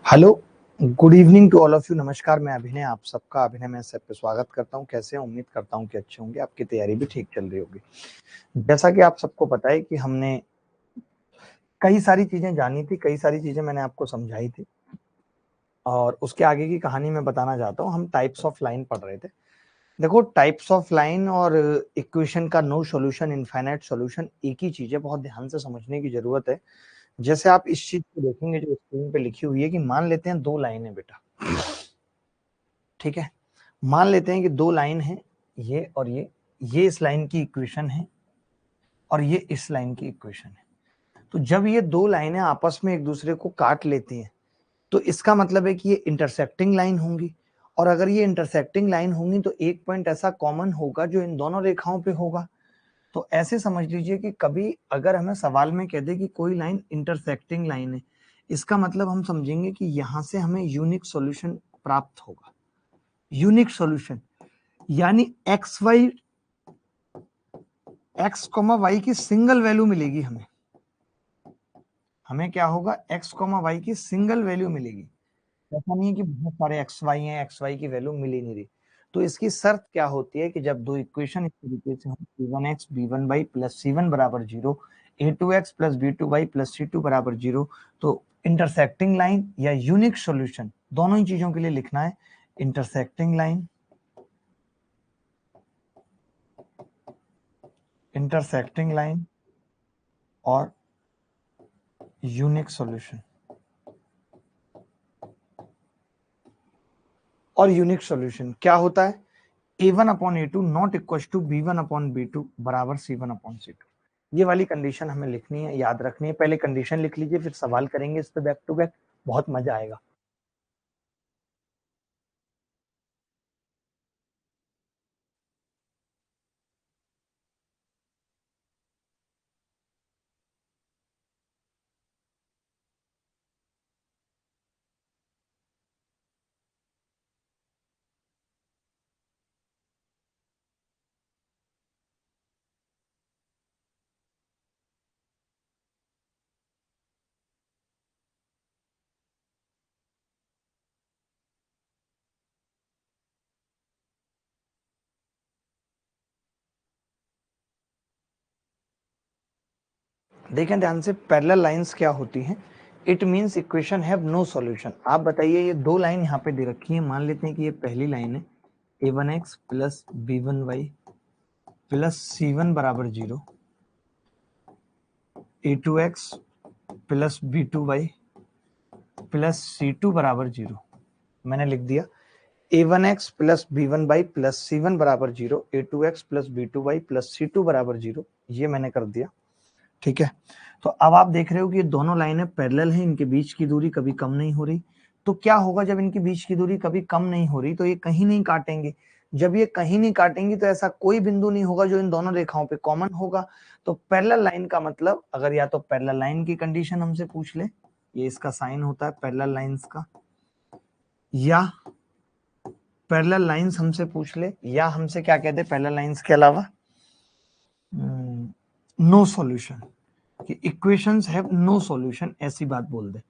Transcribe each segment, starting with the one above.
Hello, good evening to all of you. नमस्कार, मैं अभिनय, आप सबका अभिनय में सब पे स्वागत करता हूँ। कैसे हैं? उम्मीद करता हूँ कि अच्छे होंगे, आपकी तैयारी भी ठीक चल रही होगी। जैसा कि आप सबको पता है कि हमने कई सारी चीजें जानी थी, कई सारी चीजें मैंने आपको समझाई थी और उसके आगे की कहानी मैं बताना चाहता हूँ। हम टाइप्स ऑफ लाइन पढ़ रहे थे। देखो, टाइप्स ऑफ लाइन और इक्वेशन का नो सॉल्यूशन, इनफाइनाइट सॉल्यूशन एक ही चीज है, बहुत ध्यान से समझने की जरूरत है। जैसे आप इस चीज को देखेंगे जो स्क्रीन पे लिखी हुई है कि मान लेते हैं दो लाइन है बेटा, ठीक है। मान लेते हैं कि दो लाइन है, ये और ये इस लाइन की इक्वेशन है और ये इस लाइन की इक्वेशन है। तो जब ये दो लाइनें आपस में एक दूसरे को काट लेती हैं तो इसका मतलब है कि ये इंटरसेक्टिंग लाइन होंगी, और अगर ये इंटरसेक्टिंग लाइन होंगी तो एक पॉइंट ऐसा कॉमन होगा जो इन दोनों रेखाओं पे होगा। तो ऐसे समझ लीजिए कि कभी अगर हमें सवाल में कह दे कि कोई लाइन इंटरसेक्टिंग लाइन है, इसका मतलब हम समझेंगे कि यहां से हमें यूनिक सॉल्यूशन प्राप्त होगा। यूनिक सॉल्यूशन यानी एक्स कॉमा वाई की सिंगल वैल्यू मिलेगी हमें क्या होगा, एक्स कॉमा वाई की सिंगल वैल्यू मिलेगी। ऐसा नहीं है कि बहुत सारे एक्स वाई हैं, एक्स वाई की वैल्यू मिल ही नहीं रही। तो इसकी शर्त क्या होती है कि जब दो इक्वेशन इस तरीके से हो, c1x b1y प्लस c1 बराबर zero, a2x plus b2y plus c2 बराबर जीरो, तो इंटरसेक्टिंग लाइन या यूनिक सॉल्यूशन, दोनों ही चीजों के लिए लिखना है। इंटरसेक्टिंग लाइन, इंटरसेक्टिंग लाइन और यूनिक सॉल्यूशन। और यूनिक सॉल्यूशन क्या होता है, a1 upon a2 not equal to b1 upon b2 बराबर c1 अपॉन c2। ये वाली कंडीशन हमें लिखनी है, याद रखनी है। पहले कंडीशन लिख लीजिए, फिर सवाल करेंगे इस पे बैक टू बैक, बहुत मजा आएगा। देखें ध्यान से, पैरेलल लाइंस क्या होती हैं। It means equation have no solution. आप बताइए, ये दो लाइन यहाँ पे दे रखी है, मान लेते हैं कि ये पहली लाइन है, a1x plus b1y plus c1 बराबर zero, a2x plus b2y plus c2 बराबर जीरो। मैंने लिख दिया a1x plus b1y plus c1 बराबर zero, a2x plus b2y plus c2 बराबर जीरो, ये मैंने कर दिया, ठीक है। तो अब आप देख रहे हो कि ये दोनों लाइनें पैरेलल हैं, इनके बीच की दूरी कभी कम नहीं हो रही। तो क्या होगा, जब इनके बीच की दूरी कभी कम नहीं हो रही तो ये कहीं नहीं काटेंगे। जब ये कहीं नहीं काटेंगी तो ऐसा कोई बिंदु नहीं होगा जो इन दोनों रेखाओं पे कॉमन होगा। तो पैरेलल लाइन का मतलब, अगर या तो पैरेलल लाइन की कंडीशन हमसे पूछ ले, ये इसका साइन होता है पैरेलल लाइंस का, या पैरेलल लाइंस हमसे पूछ ले, या हमसे क्या कहते हैं पैरेलल लाइंस के अलावा, नो सॉल्यूशन, कि इक्वेशंस हैव नो सॉल्यूशन, ऐसी बात बोल दे।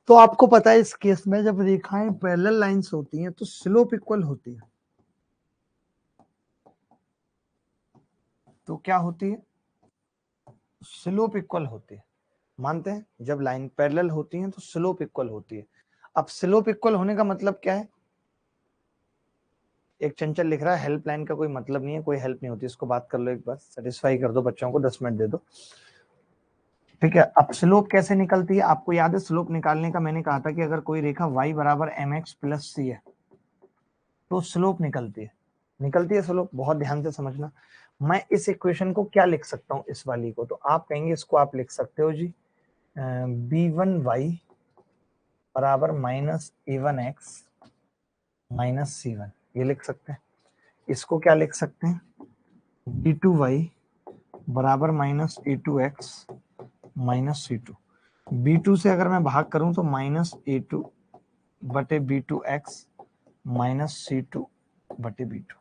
तो आपको पता है इस केस में जब रेखाएं पैरेलल लाइंस होती हैं तो स्लोप इक्वल होती है। तो क्या होती है, स्लोप इक्वल होती है। मानते हैं जब लाइन पैरेलल होती हैं तो स्लोप इक्वल होती है। अब स्लोप इक्वल होने का मतलब क्या है, एक चंचल लिख रहा है हेल्पलाइन का कोई मतलब नहीं है, कोई हेल्प नहीं होती, इसको बात कर लो एक बार, सेटिस्फाई कर दो बच्चों को, 10 मिनट दे दो, ठीक है। अब स्लोप कैसे निकलती है, आपको याद है स्लोप निकालने का मैंने कहा था कि अगर कोई रेखा y बराबर mx प्लस सी है तो स्लोप निकलती है स्लोप। बहुत ध्यान से समझना, मैं इस इक्वेशन को क्या लिख सकता हूँ, इस वाली को, तो आप कहेंगे इसको आप लिख सकते हो जी b1y बराबर माइनस a1x माइनस c1, ये लिख सकते हैं। इसको क्या लिख सकते हैं, b2y बराबर minus a2x minus c2। b2 से अगर मैं भाग करूं तो माइनस a2 बटे b2x माइनस c2 बटे b2,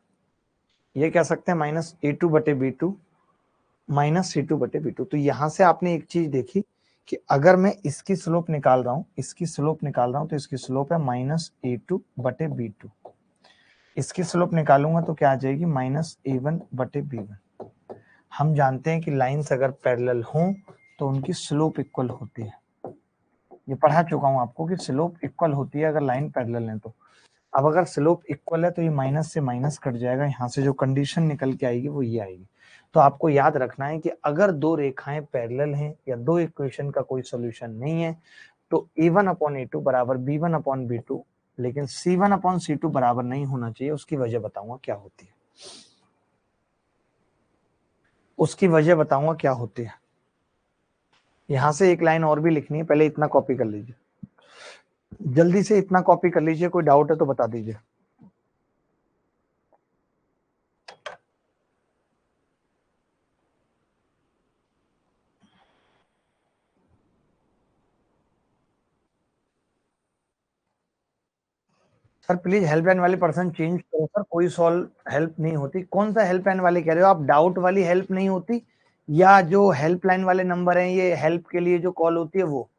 ये कह सकते हैं माइनस a2 बटे b2 माइनस c2 बटे b2। तो यहां से आपने एक चीज देखी कि अगर मैं इसकी स्लोप निकाल रहा हूं, तो इसकी स्लोप है -a2/b2। इसकी स्लोप निकालूंगा तो क्या आ जाएगी, -a1/b1। हम जानते हैं कि लाइंस अगर पैरेलल हों तो उनकी स्लोप इक्वल होती है। ये पढ़ा चुका हूं आपको कि स्लोप इक्वल होती है अगर लाइन पैरेलल है तो। अब अगर स्लोप इक्वल है तो ये माइनस से माइनस कट जाएगा, यहाँ से जो कंडीशन निकल के आएगी वो ये आएगी। तो आपको याद रखना है कि अगर दो रेखाएं पैरेलल हैं या दो इक्वेशन का कोई सॉल्यूशन नहीं है तो a1/a2 बराबर b1/b2, लेकिन c1/c2 बराबर नहीं होना चाहिए। उसकी वजह बताऊंगा क्या होती है, यहां से एक लाइन और भी लिखनी है, पहले इतना कॉपी कर लीजिए, जल्दी से इतना कॉपी कर लीजिए, कोई डाउट है तो बता दीजिए। सर प्लीज हेल्पलाइन वाले पर्सन चेंज करो सर, कोई सॉल्व हेल्प नहीं होती। कौन सा हेल्पलाइन वाले कह रहे हो आप, डाउट वाली हेल्प नहीं होती या जो हेल्पलाइन वाले नंबर हैं ये हेल्प के लिए जो कॉल होती है वो,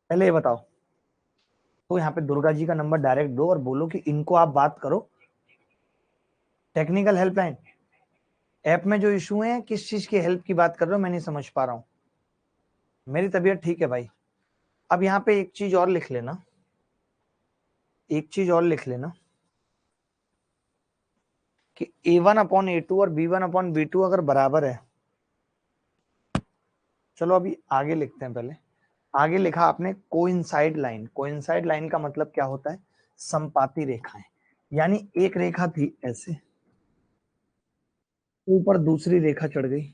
पहले ये बताओ। तो यहाँ पे दुर्गा जी का नंबर डायरेक्ट दो और बोलो कि इनको आप बात करो। टेक्निकल हेल्पलाइन ऐप में जो इशू है, किस चीज की हेल्प की बात कर रहे हो, मैं नहीं समझ पा रहा हूँ। मेरी तबीयत ठीक है भाई। अब यहाँ पे एक चीज और लिख लेना, कि a1/a2 और b1/b2 अगर बराबर है, चलो अभी आगे लिखते हैं। पहले आगे लिखा आपने कोइंसाइड लाइन। कोइंसाइड लाइन का मतलब क्या होता है, समपाती रेखाएं। यानी एक रेखा थी ऐसे, ऊपर दूसरी रेखा चढ़ गई,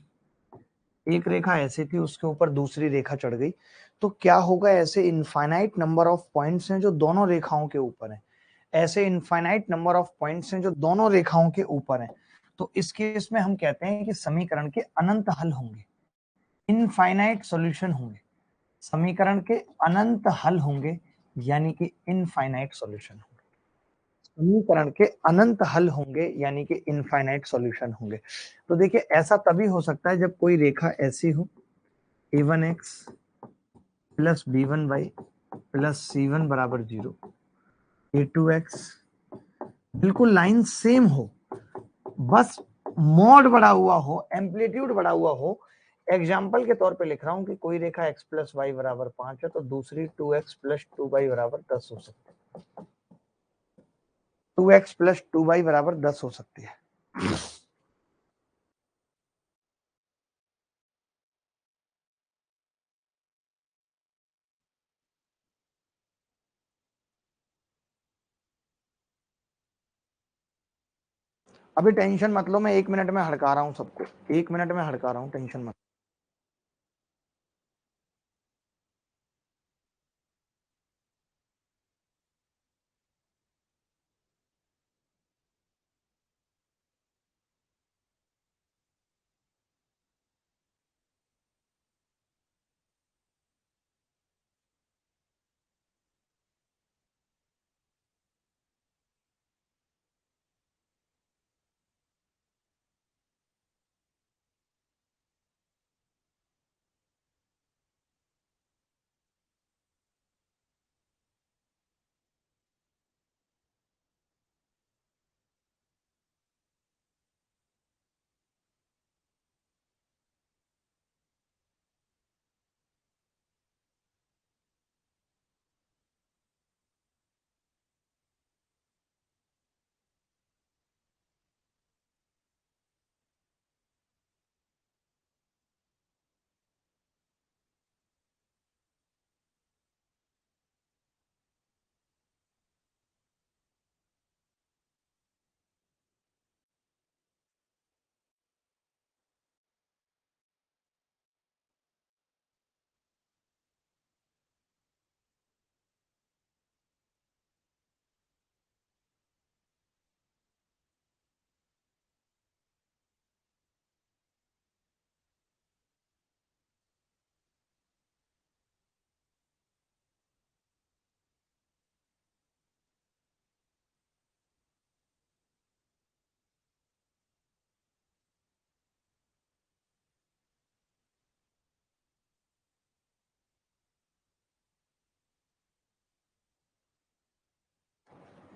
एक रेखा ऐसे थी उसके ऊपर दूसरी रेखा चढ़ गई, तो क्या होगा, ऐसे इनफाइनाइट नंबर ऑफ पॉइंट्स हैं जो दोनों रेखाओं के ऊपर हैं, ऐसे इनफाइनाइट नंबर ऑफ पॉइंट्स हैं जो दोनों रेखाओं के ऊपर हैं। तो इस केस में हम कहते हैं कि समीकरण के अनंत हल होंगे, इनफाइनाइट सॉल्यूशन होंगे, समीकरण के अनंत हल होंगे, यानी कि इनफाइनाइट सॉल्यूशन होंगे, समीकरण के अनंत हल होंगे यानी कि इनफाइनाइट सॉल्यूशन होंगे। तो देखिए ऐसा तभी हो सकता है जब कोई रेखा ऐसी हो, a1x plus b1y plus c1 बराबर 0, a2x बिल्कुल लाइन सेम हो, बस मोड बढ़ा हुआ हो, एम्पलीट्यूड बढ़ा हुआ हो। एग्जाम्पल के तौर पे लिख रहा हूं कि कोई रेखा x प्लस वाई बराबर 5 है तो दूसरी 2x प्लस 2y बराबर 10 हो सकती है, 2x प्लस 2y बराबर 10 हो सकती है। अभी टेंशन मत लो, मैं 1 मिनट में हड़का रहा हूँ सबको, 1 मिनट में हड़का रहा हूँ, टेंशन मत।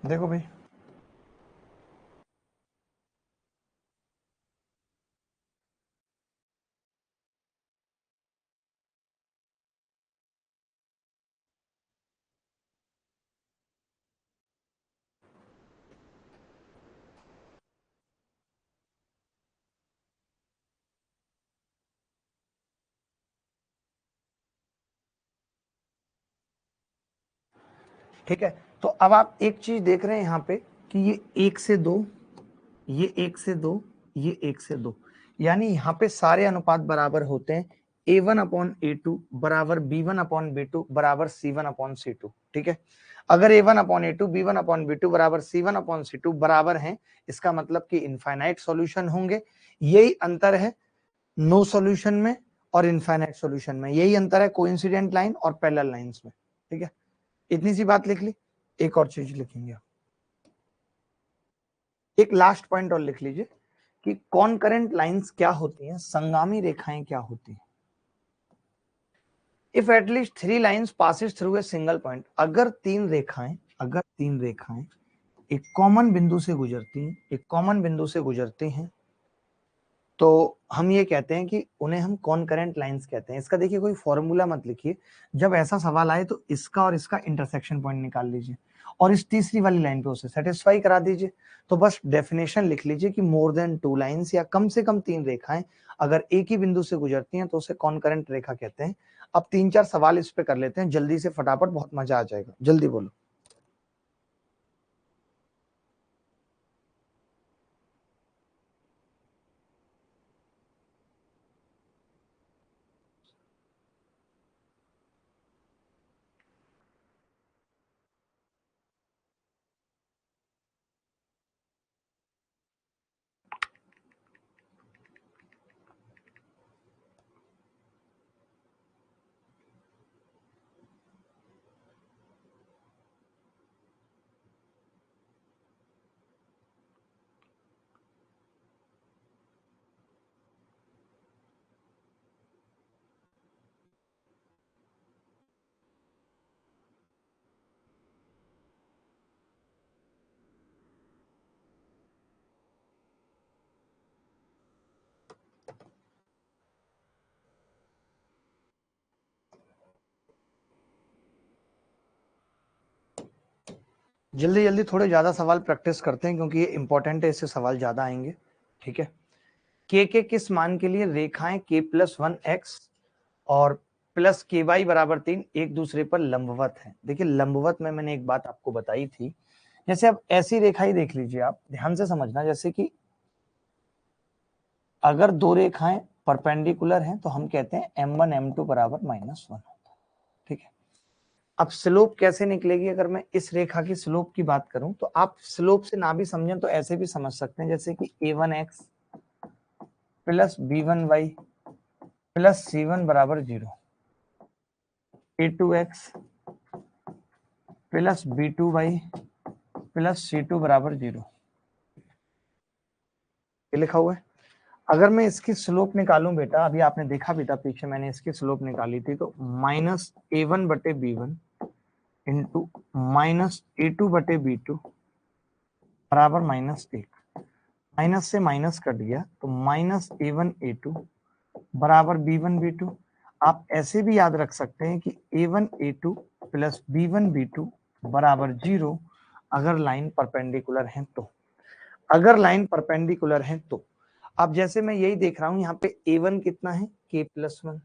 देखो भाई, ठीक है। तो अब आप एक चीज देख रहे हैं यहाँ पे कि ये 1 से 2, ये 1 से 2, ये 1 से 2, यानी यहाँ पे सारे अनुपात बराबर होते हैं। A1/A2 बराबर B1/B2 बराबर C1/C2, ठीक है। अगर A1/A2 B1/B2 बराबर C1/C2 बराबर हैं, इसका मतलब कि इनफाइनाइट सॉल्यूशन होंगे। यही अंतर है नो सॉल्यूशन में और इनफाइनाइट सॉल्यूशन में, यही अंतर है कोइंसिडेंट लाइन और पैरेलल लाइंस में, ठीक है। इतनी सी बात लिख ली। एक और चीज लिखेंगे, एक लास्ट पॉइंट और लिख लीजिए कि कॉनकरेंट लाइंस क्या होती हैं, संगामी रेखाएं क्या होती हैं। If at least 3 lines passes through a single point, अगर तीन रेखाएं एक कॉमन बिंदु से गुजरती हैं, एक कॉमन बिंदु से गुजरती हैं, तो हम ये कहते हैं कि उन्हें हम कॉनकरेंट लाइंस कहते हैं। इसका देखिए कोई फॉर्मूला मत लिखिए, जब ऐसा सवाल आए तो इसका और इसका इंटरसेक्शन पॉइंट निकाल लीजिए और इस तीसरी वाली लाइन पे उसे सेटिस्फाई करा दीजिए। तो बस डेफिनेशन लिख लीजिए कि मोर देन 2 लाइंस या कम से कम 3 रेखाएं अगर एक ही बिंदु से गुजरती हैं तो उसे कॉनकरेंट रेखा कहते हैं। अब 3-4 सवाल इस पे कर लेते हैं जल्दी से, फटाफट, बहुत मजा आ जाएगा, जल्दी बोलो। जल्दी जल्दी थोड़े ज्यादा सवाल प्रैक्टिस करते हैं क्योंकि ये इंपॉर्टेंट है, इससे सवाल ज्यादा आएंगे, ठीक है। के किस मान के लिए रेखाएं k+1x और प्लस ky बराबर 3 एक दूसरे पर लंबवत है। देखिए लंबवत में मैंने एक बात आपको बताई थी, जैसे अब ऐसी रेखा ही देख लीजिए, आप ध्यान से समझना, जैसे कि अगर दो रेखाएं परपेंडिकुलर हैं तो हम कहते हैं m1 m2 बराबर -1 होता है, ठीक है। अब स्लोप कैसे निकलेगी, अगर मैं इस रेखा की स्लोप की बात करूं तो आप स्लोप से ना भी समझें तो ऐसे भी समझ सकते हैं, जैसे कि a1x plus b1y plus c1 बराबर 0, a2x plus b2y plus c2 बराबर 0, ये लिखा हुआ है। अगर मैं इसकी स्लोप निकालूं बेटा, अभी आपने देखा भी था पीछे मैंने इसकी स्लोप निकाली थी, तो -a1/b1 इंटू -a2/b2 बराबर -1, माइनस से माइनस कट गया तो -a1a2 बराबर b1b2। आप ऐसे भी याद रख सकते हैं कि a1a2 प्लस b1b2 बराबर 0 अगर लाइन परपेंडिकुलर है तो, अगर लाइन परपेंडिकुलर है तो। अब जैसे मैं यही देख रहा हूं, यहाँ पे a1 कितना है k+1,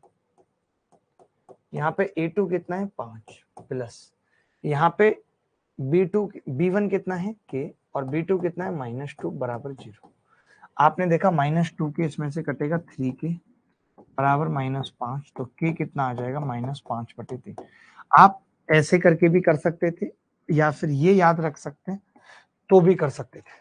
यहाँ पे a2 कितना है 5 प्लस, यहाँ पे b1 कितना है k और b2 कितना है -2 बराबर 0। आपने देखा -2 के इसमें से कटेगा 3 के बराबर -5, तो k कितना आ जाएगा -5/3। आप ऐसे करके भी कर सकते थे या फिर ये याद रख सकते हैं तो भी कर सकते थे।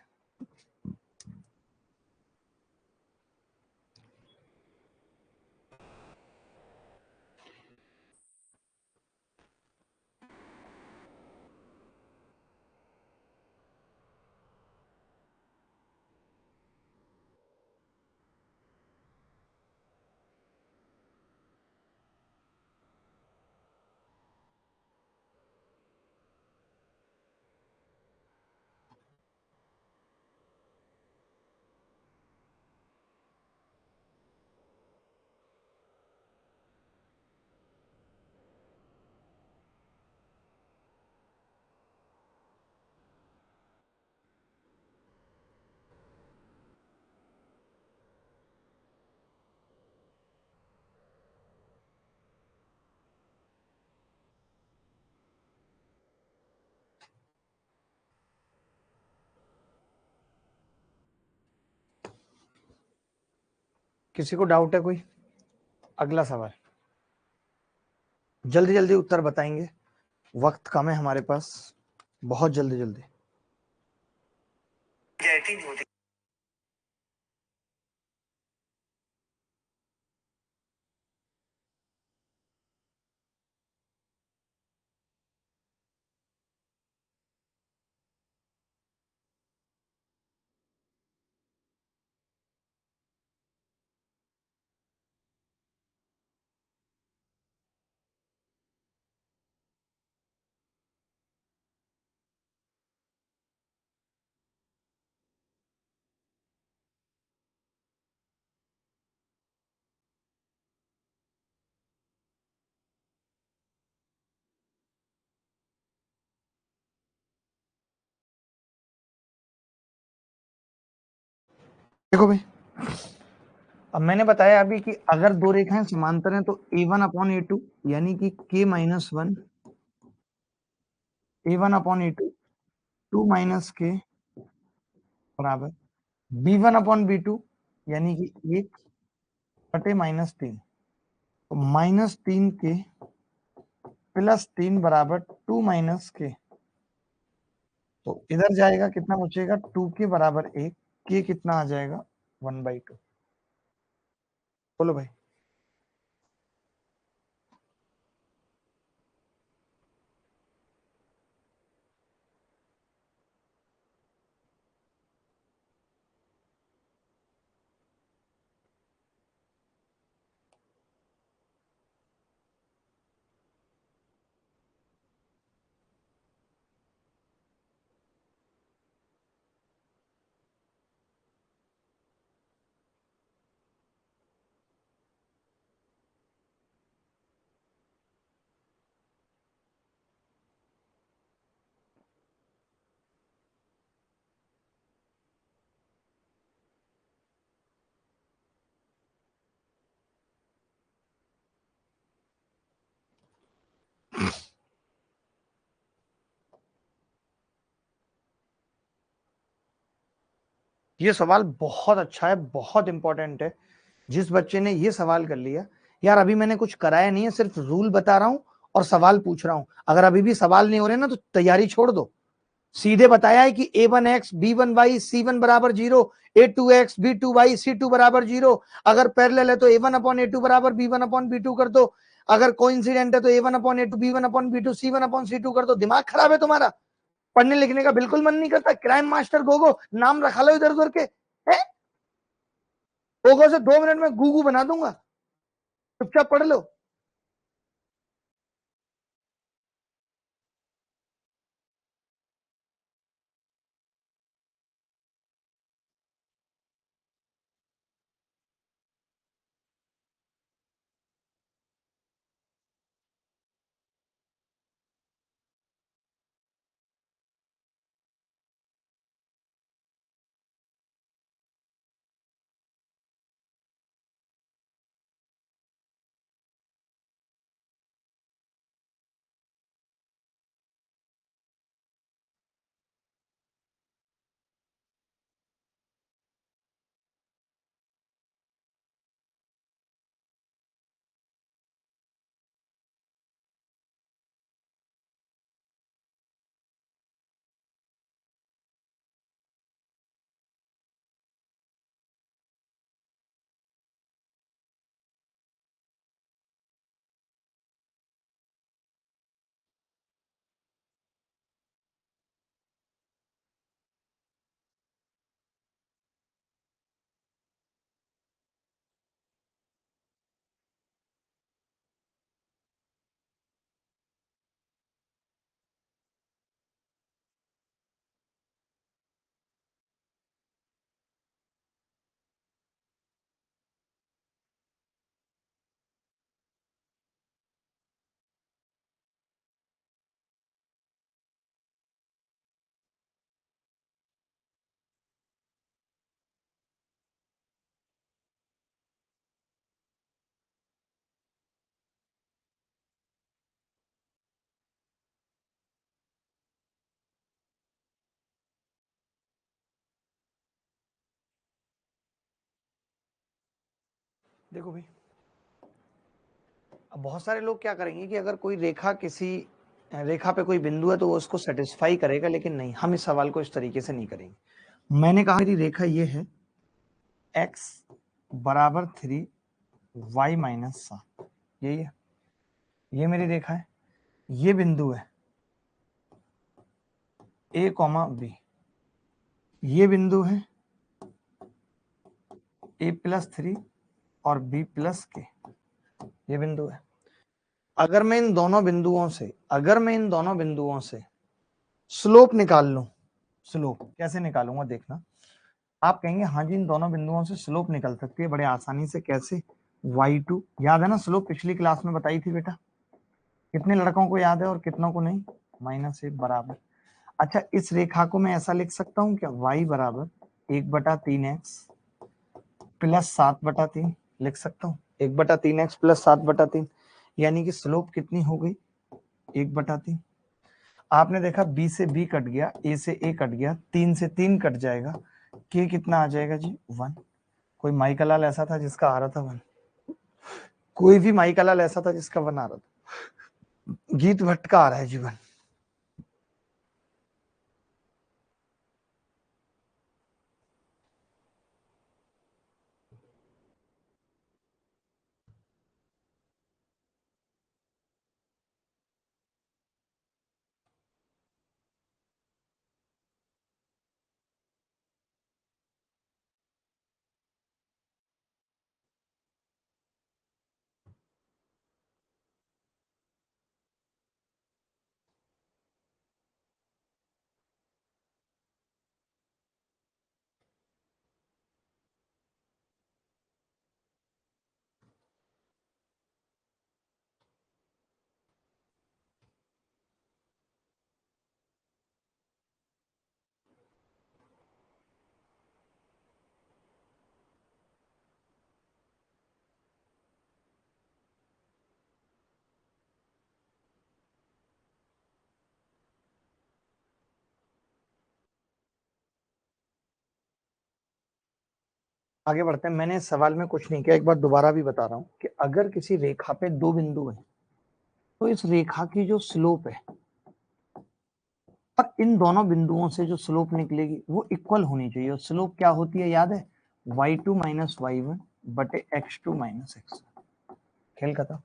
किसी को डाउट है कोई? अगला सवाल, जल्दी जल्दी उत्तर बताएंगे, वक्त कम है हमारे पास, बहुत जल्दी जल्दी। देखो भाई, अब मैंने बताया अभी कि अगर दो रेखाएं समांतर हैं तो a1 अपॉन a2 यानी कि k minus one, a1 upon a2 2 minus k बराबर b1 अपॉन b2 यानी कि 1 बटे माइनस 3, तो माइनस 3k प्लस 3 बराबर 2 माइनस k। तो इधर जाएगा कितना बचेगा, 2k बराबर 1, k कितना आ जाएगा 1/2। बोलो भाई। ये सवाल बहुत अच्छा है, बहुत इंपॉर्टेंट है। जिस बच्चे ने ये सवाल कर लिया, यार अभी मैंने कुछ कराया नहीं है, सिर्फ रूल बता रहा हूं और सवाल पूछ रहा हूं। अगर अभी भी सवाल नहीं हो रहे ना तो तैयारी छोड़ दो। सीधे बताया है कि a1x b1y c1 बराबर 0, a2x b2y c2 बराबर 0। अगर पैरेलल है तो a1 अपॉन a2 बराबर b1 अपॉन b2 कर दो। अगर कोइंसिडेंट है तो a1 upon a2 b1 upon b2 c1 upon c2 कर दो। दिमाग खराब है तुम्हारा? पढ़ने लिखने का बिल्कुल मन नहीं करता? क्राइम मास्टर गोगो नाम रखा लो इधर उधर के। गोगो से 2 मिनट में गूगू बना दूंगा। चुपचाप पढ़ लो। देखो भाई, अब बहुत सारे लोग क्या करेंगे कि अगर कोई रेखा किसी रेखा पे कोई बिंदु है तो वो उसको सेटिस्फाई करेगा, लेकिन नहीं, हम इस सवाल को इस तरीके से नहीं करेंगे। मैंने कहा मेरी रेखा ये है x बराबर 3 y माइनस 7, यही है, ये मेरी रेखा है, ये बिंदु है a कॉमा बी, ये बिंदु है a प्लस 3 और b प्लस के, ये बिंदु है। अगर मैं इन दोनों बिंदुओं से स्लोप निकाल लूं, स्लोप कैसे निकालूंगा देखना, आप कहेंगे हाँ जी इन दोनों बिंदुओं से स्लोप निकल सकती है बड़े आसानी से, कैसे, y2, याद है ना स्लोप पिछली क्लास में बताई थी बेटा, कितने लड़कों को याद है और कितनों को नहीं, -1 बराबर। अच्छा इस रेखा को मैं ऐसा लिख सकता हूं क्या, y बराबर 1/3x प्लस 7/3 लिख सकता हूँ, 1/3x प्लस 7/3, यानी कि स्लोप कितनी हो गई, 1/3। आपने देखा b से b कट गया, a से a कट गया, 3 से 3 कट जाएगा, k कितना आ जाएगा जी 1। कोई माइका लाल ऐसा था जिसका आ रहा था 1, कोई भी माइका लाल ऐसा था जिसका 1 आ रहा था, गीत भट्ट का आ रहा है जीवन। आगे बढ़ते हैं, मैंने इस सवाल में कुछ नहीं किया, एक बार दोबारा भी बता रहा हूं कि अगर किसी रेखा पे दो बिंदु हैं तो इस रेखा की जो स्लोप है और इन दोनों बिंदुओं से जो स्लोप निकलेगी वो इक्वल होनी चाहिए, और स्लोप क्या होती है याद है, y2 माइनस y1 बटे x2 माइनस x1, खेल खत्म,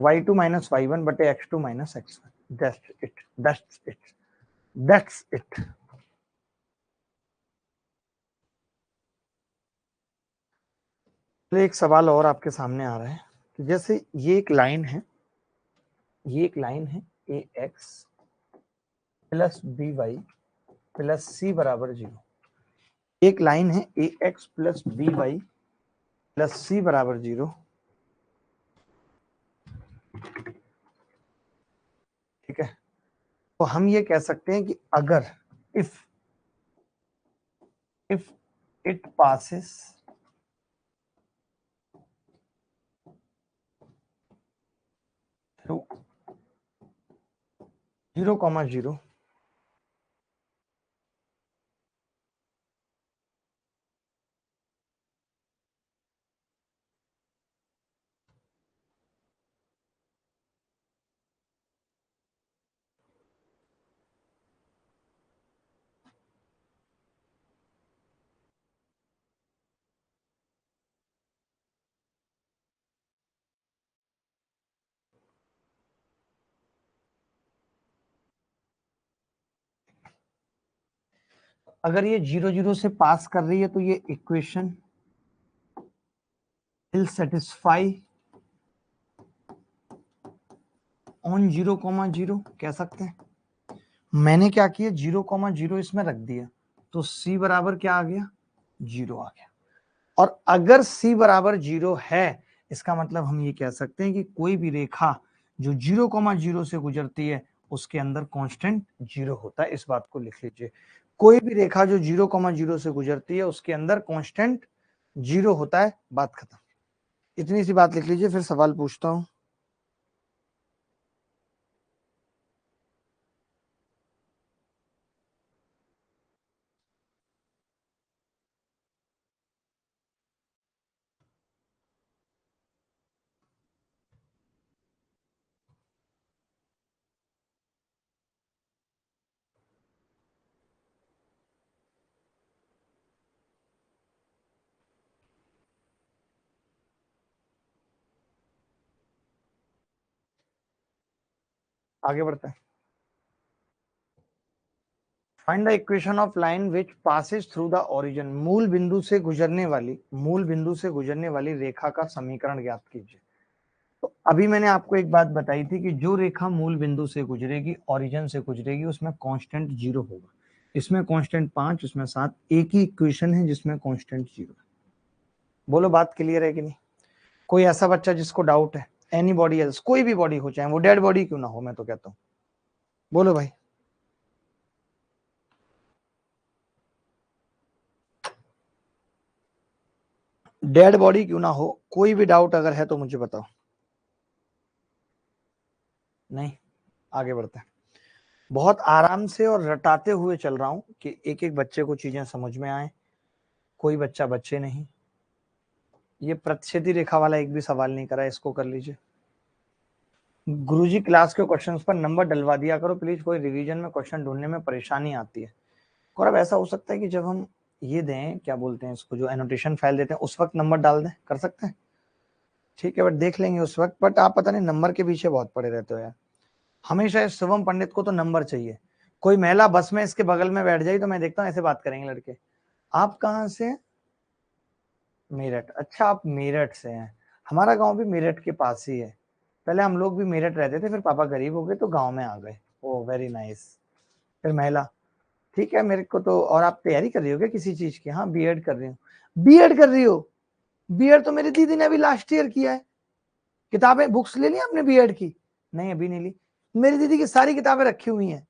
y2 माइनस y1 बटे x2 minus x1, that's it. तो एक सवाल और आपके सामने आ रहा है कि जैसे ये एक लाइन है A X plus B Y plus C बराबर 0, एक लाइन है A X plus B Y plus C बराबर 0, ठीक है। तो हम ये कह सकते हैं कि अगर if if it passes through 0,0, अगर ये 0,0 से पास कर रही है तो ये इक्वेशन विल सेटिस्फाई ऑन 0,0 कह सकते हैं। मैंने क्या किया, 0,0 इसमें रख दिया, तो c बराबर क्या आ गया, 0 आ गया। और अगर c बराबर 0 है, इसका मतलब हम ये कह सकते हैं कि कोई भी रेखा जो 0,0 से गुजरती है उसके अंदर कांस्टेंट 0 होता है, इस बात को लिख लीजिए, कोई भी रेखा जो 0,0 से गुजरती है उसके अंदर कांस्टेंट 0 होता है, बात खत्म। इतनी सी बात लिख लीजिए, फिर सवाल पूछता हूं। आगे बढ़ते हैं। Find the equation of line which passes through the origin. मूल बिंदु से गुजरने वाली रेखा का समीकरण ज्ञात कीजिए। तो अभी मैंने आपको एक बात बताई थी कि जो रेखा मूल बिंदु से गुजरेगी, ओरिजिन से गुजरेगी, उसमें कांस्टेंट 0 होगा। इसमें कांस्टेंट 5, इसमें 7, एक ही इक्वेशन है जिसमें कांस्टेंट 0 है। बोलो बात क्लियर है कि नहीं? कोई ऐसा बच्चा जिसको डाउट है? एनी बॉडी एल्स, कोई भी बॉडी हो, चाहे वो डेड बॉडी क्यों ना हो, मैं तो कहता हूं, बोलो भाई। डेड बॉडी क्यों ना हो, कोई भी डाउट अगर है तो मुझे बताओ। नहीं, आगे बढ़ते हैं। बहुत आराम से और रटाते हुए चल रहा हूं कि एक एक बच्चे को चीजें समझ में आए, कोई बच्चा बच्चे नहीं। ये प्रतिच्छेदी रेखा वाला एक भी सवाल नहीं करा, इसको कर लीजिए। गुरुजी क्लास के क्वेश्चंस पर नंबर डलवा दिया करो प्लीज, कोई रिवीजन में क्वेश्चन ढूंढने में परेशानी आती है। और अब ऐसा हो सकता है कि जब हम ये दें, क्या बोलते हैं इसको, जो एनोटेशन फाइल देते हैं, उस वक्त नंबर डाल दें, कर सकते हैं? ठीक है, बट देख लेंगे उस वक्त। बट आप पता नहीं नंबर के पीछे बहुत पड़े रहते हो यार। हमेशा इस शुभम पंडित को तो नंबर चाहिए। कोई महिला बस में इसके बगल में बैठ जाए तो मैं देखता हूँ ऐसे बात करेंगे लड़के। आप कहाँ से? मेरठ। अच्छा, आप मेरठ से हैं। हमारा गांव भी मेरठ के पास ही है। पहले हम लोग भी मेरठ रहते थे, फिर पापा गरीब हो गए तो गांव में आ गए। ओ वेरी नाइस। फिर महिला, ठीक है मेरे को तो। और आप तैयारी कर रही हो क्या किसी चीज की? हाँ, बीएड कर रही हूँ। बीएड कर रही हो? बीएड तो मेरी दीदी ने अभी लास्ट ईयर किया है। किताबें, बुक्स ले ली आपने बीएड की? नहीं, अभी नहीं ली। मेरी दीदी की सारी किताबें रखी हुई हैं,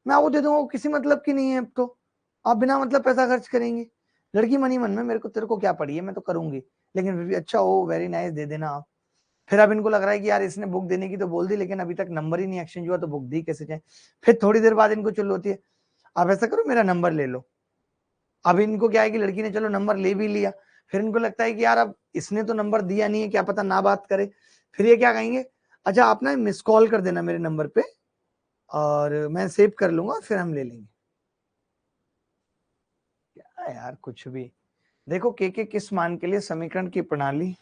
मैं आपको दे दूंगा, वो किसी मतलब की नहीं है। अब तो आप बिना मतलब पैसा खर्च करेंगे। लड़की मनी मन में, मेरे को तेरे को क्या पड़ी है, मैं तो करूंगी। लेकिन फिर भी अच्छा, ओ वेरी नाइस, दे देना आप। फिर अब इनको लग रहा है कि यार इसने बुक देने की तो बोल दी, लेकिन अभी तक नंबर ही नहीं एक्सचेंज हुआ, तो बुक दी कैसे जाए। फिर थोड़ी देर बाद इनको चलो होती है, आप ऐसा करो मेरा नंबर ले लो। अब इनको क्या है कि लड़की ने चलो नंबर ले भी लिया, फिर इनको लगता है कि यार अब इसने तो नंबर दिया नहीं है, क्या पता ना बात करे। फिर ये क्या कहेंगे, अच्छा आप ना मिस कॉल कर देना मेरे नंबर पे, और मैं सेव कर लूंगा, फिर हम ले लेंगे। क्या यार कुछ भी। देखो के किस मान के लिए समीकरण की प्रणाली।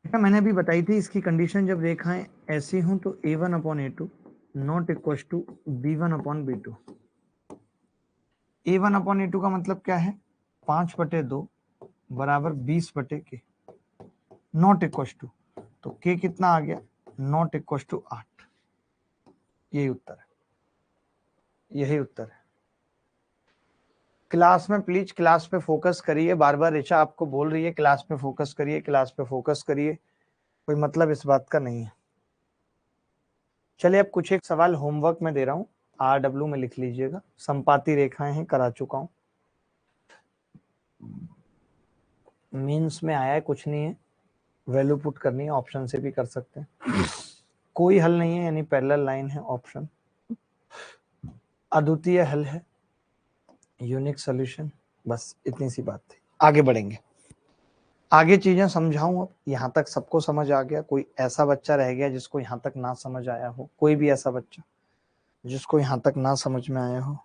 बेटा मैंने अभी बताई थी इसकी कंडीशन, जब रेखाएं ऐसी हों तो a1/a2 not equal to b1/b2। a1/a2 का मतलब क्या है? 5/2 बराबर 20/k, नॉट इक्वल टू, तो k कितना आ गया? Not equal to 8। यही उत्तर है, यही उत्तर है। क्लास में प्लीज, क्लास पे फोकस करिए। बार बार ऋचा आपको बोल रही है क्लास पे फोकस करिए, क्लास पे फोकस करिए, कोई मतलब इस बात का नहीं है। चलिए अब कुछ एक सवाल होमवर्क में दे रहा हूँ, RW में लिख लीजिएगा। संपाती रेखाएं हैं, करा चुका हूँ, मीन्स में आया है, कुछ नहीं है। वैल्यू पुट करनी है, ऑप्शन से भी कर सकते हैं। कोई हल नहीं है, यानी पैरेलल लाइन है ऑप्शन। अद्वितीय हल है, यूनिक सॉल्यूशन। बस इतनी सी बात थी, आगे बढ़ेंगे। आगे चीजें समझाऊं। अब यहाँ तक सबको समझ आ गया? कोई ऐसा बच्चा रह गया जिसको यहाँ तक ना समझ आया हो? कोई भी ऐसा बच्चा जिसको यहाँ तक ना समझ में आया हो?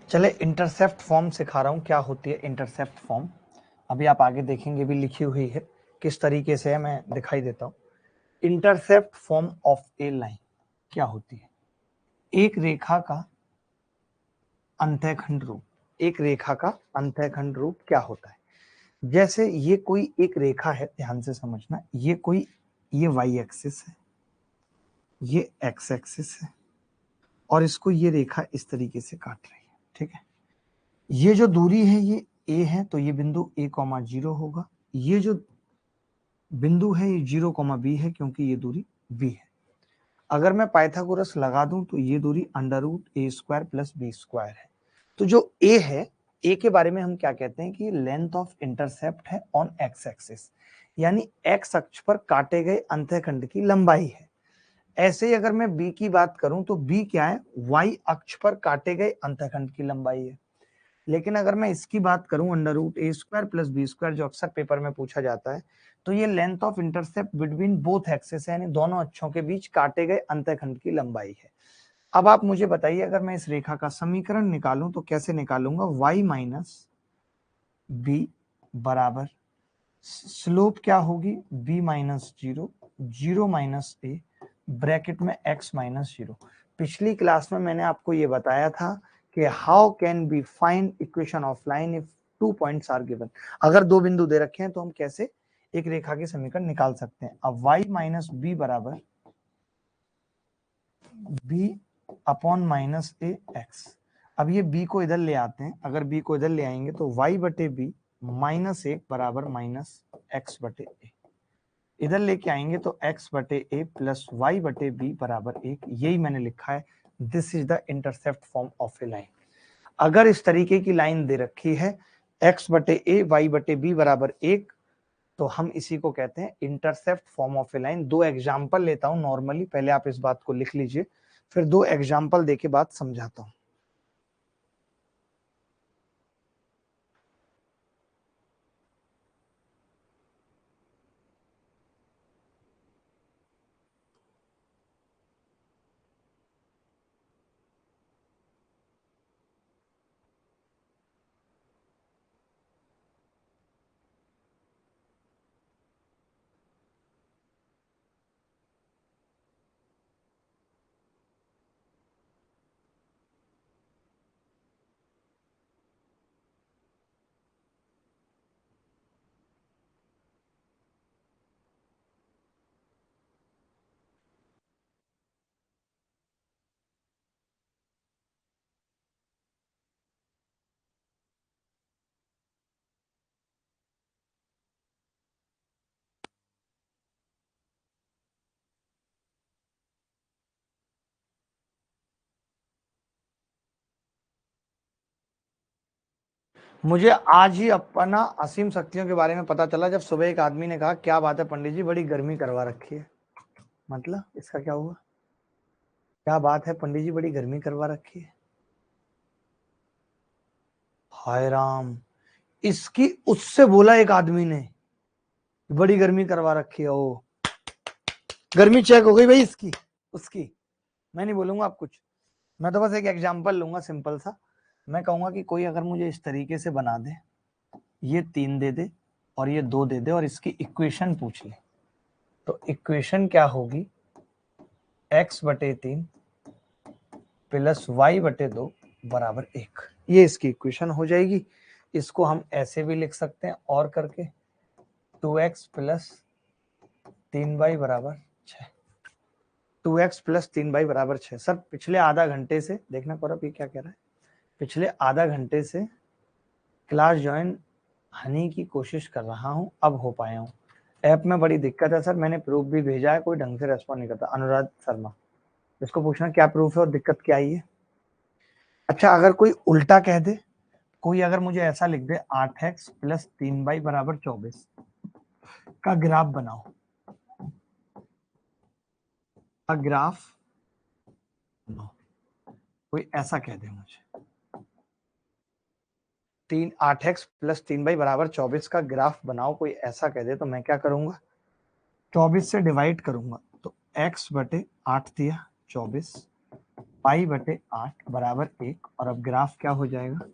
चले इंटरसेप्ट फॉर्म सिखा रहा हूं, क्या होती है इंटरसेप्ट फॉर्म। अभी आप आगे देखेंगे भी लिखी हुई है किस तरीके से है, मैं दिखाई देता हूं। Intercept form of a line क्या होती है? एक रेखा का अंतःखंड रूप। एक रेखा का अंतःखंड रूप क्या होता है? जैसे ये कोई एक रेखा है, ध्यान से समझना, ये वाई एक्सिस है, ये एक्स एक्सिस है, और इसको ये रेखा इस तरीके से काट रही है, ठीक है। ये जो दूरी है ये ए है, तो ये बिंदु ए कॉमा 0 होगा। ये जो बिंदु है ये 0 कॉमा बी है, क्योंकि ये दूरी बी है। अगर मैं पाइथागोरस लगा दूं तो ये दूरी under root A square plus B square है। तो जो ए है, ए के बारे में हम क्या कहते हैं कि लेंथ ऑफ इंटरसेप्ट है ऑन एक्स एक्सिस, यानी एक्स अक्ष पर काटे गए अंतःखंड की लंबाई है। ऐसे ही अगर मैं बी की बात करूं तो बी क्या है? वाई अक्ष पर काटे गए अंतःखंड की लंबाई है। लेकिन अगर मैं इसकी बात करूं under root A square plus B square, जो अक्सर पेपर में पूछा जाता है, तो ये length of intercept between both axes है, यानी दोनों अक्षों के बीच काटे गए अंतःखंड की लंबाई है। अब आप मुझे बताइए, अगर मैं इस रेखा का समीकरण निकालूं तो कैसे निकालूंगा? y माइनस बी बराबर स्लोप क्या होगी? b माइनस 0, 0 माइनस ए, ब्रैकेट में x माइनस 0। पिछली क्लास में मैंने आपको ये बताया था कि how can be find equation of line if 2 points are given. अगर दो बिंदु दे रखे हैं तो हम कैसे एक रेखा के समीकरण निकाल सकते हैं। अब y माइनस बी बराबर b अपॉन माइनस ए एक्स। अब ये b को इधर ले आते हैं, अगर b को इधर ले आएंगे तो y बटे बी माइनस 1 बराबर माइनस एक्स बटे ए। इधर लेके आएंगे तो x बटे ए प्लस वाई बटे बी बराबर 1। यही मैंने लिखा है, this is the intercept form of a line. अगर इस तरीके की लाइन दे रखी है x बटे ए वाई बटे बी बराबर 1, तो हम इसी को कहते हैं intercept form of a line. दो एग्जाम्पल लेता हूं नॉर्मली, पहले आप इस बात को लिख लीजिए, फिर दो एग्जाम्पल देके बात समझाता हूं। मुझे आज ही अपना असीम शक्तियों के बारे में पता चला, जब सुबह एक आदमी ने कहा क्या बात है पंडित जी, बड़ी गर्मी करवा रखी है। मतलब इसका क्या हुआ? क्या बात है पंडित जी, बड़ी गर्मी करवा रखी है। हाय राम, इसकी उससे बोला एक आदमी ने बड़ी गर्मी करवा रखी है। ओ, गर्मी चेक हो गई भाई इसकी उसकी। मैं नहीं बोलूंगा आप कुछ, मैं तो बस एक एग्जांपल लूंगा सिंपल सा। मैं कहूंगा कि कोई अगर मुझे इस तरीके से बना दे, ये 3 दे दे और ये 2 दे दे और इसकी इक्वेशन पूछ ले, तो इक्वेशन क्या होगी? x बटे 3 प्लस वाई बटे 2 बराबर 1। ये इसकी इक्वेशन हो जाएगी। इसको हम ऐसे भी लिख सकते हैं और करके 2x प्लस 3y बराबर 6। 2x प्लस 3y बराबर 6। सर पिछले आधा घंटे से देखना कौरव ये क्या कह रहा है, पिछले आधा घंटे से क्लास ज्वाइन हनी की कोशिश कर रहा हूं, अब हो पाया हूं। ऐप में बड़ी दिक्कत है सर, मैंने प्रूफ भी भेजा है, कोई ढंग से रेस्पॉन्ड नहीं करता। अनुराग शर्मा, इसको पूछना क्या प्रूफ है और दिक्कत क्या आई है। अच्छा, अगर कोई उल्टा कह दे, कोई अगर मुझे ऐसा लिख दे 8x प्लस 3y बराबर 24 का ग्राफ बनाओ, का ग्राफ बनाओ, कोई ऐसा कह दे मुझे 8x प्लस 3y बराबर 24 का ग्राफ बनाओ, कोई ऐसा कह दे, तो मैं क्या करूंगा? 24 से डिवाइड करूंगा, तो x बटे 8 दिया 24 पाई बटे 8 बराबर 1, और अब ग्राफ क्या हो जाएगा,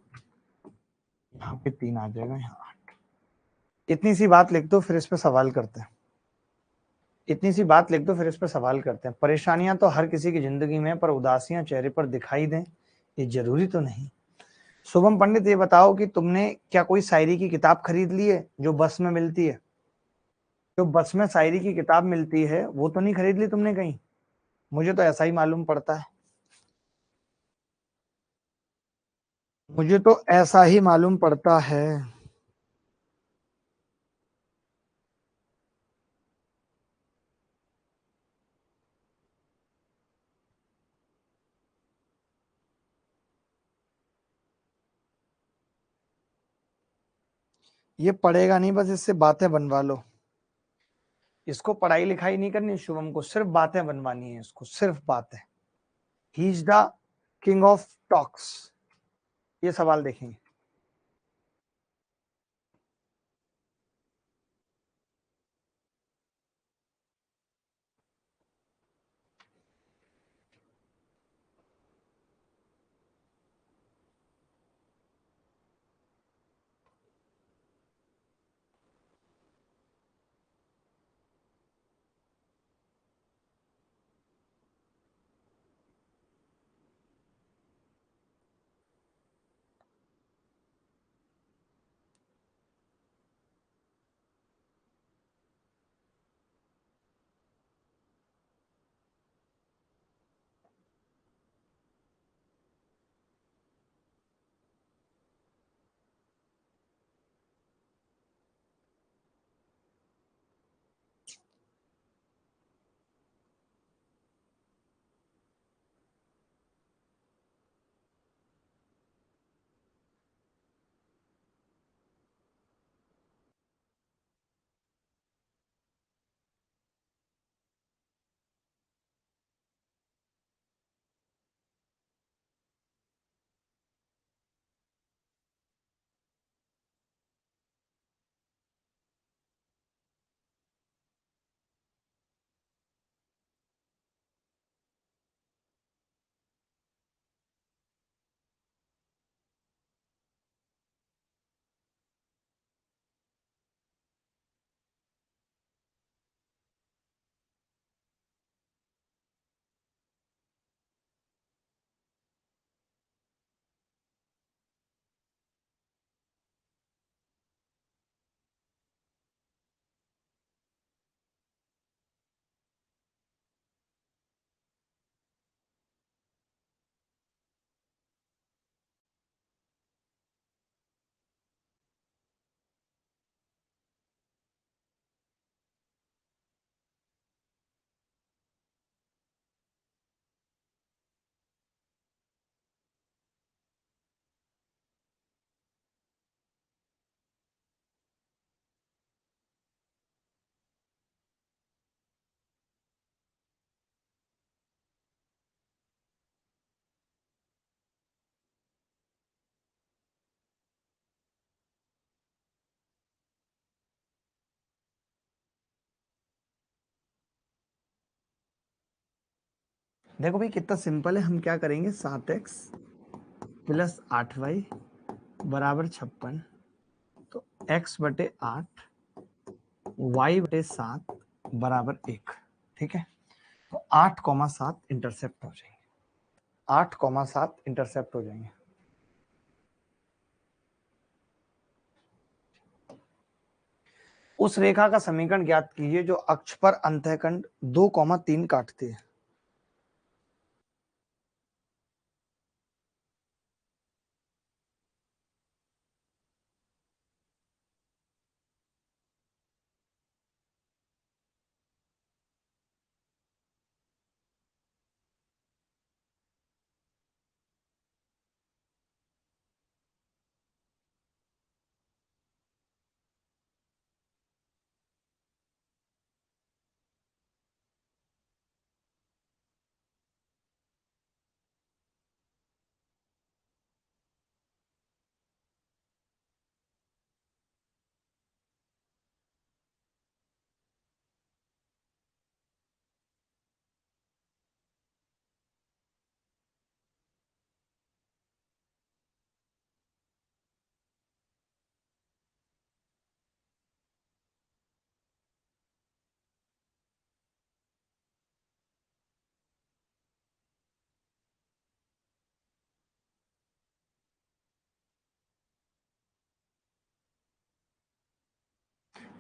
यहाँ पे 3 आ जाएगा, यहाँ 8। इतनी सी बात लिख दो, फिर इस पे सवाल करते हैं। इतनी सी बात लिख दो, फिर इस पर सवाल करते हैं। परेशानियां तो हर किसी की जिंदगी में, पर उदासियां चेहरे पर दिखाई दें ये जरूरी तो नहीं। शुभम पंडित, ये बताओ कि तुमने क्या कोई शायरी की किताब खरीद ली है जो बस में मिलती है? जो बस में शायरी की किताब मिलती है वो तो नहीं खरीद ली तुमने कहीं? मुझे तो ऐसा ही मालूम पड़ता है। मुझे तो ऐसा ही मालूम पड़ता है। ये पढ़ेगा नहीं, बस इससे बातें बनवा लो। इसको पढ़ाई लिखाई नहीं करनी, शुभम को सिर्फ बातें बनवानी है, इसको सिर्फ बातें। He is the king of talks. ये सवाल देखेंगे। देखो भाई कितना सिंपल है। हम क्या करेंगे, 7x प्लस 8y बराबर 56। तो x बटे 8, y बटे 7 बराबर 1। ठीक है, तो 8,7 इंटरसेप्ट हो जाएंगे। 8,7 इंटरसेप्ट हो जाएंगे। उस रेखा का समीकरण ज्ञात कीजिए जो अक्ष पर अंतःखंड 2,3 काटती है।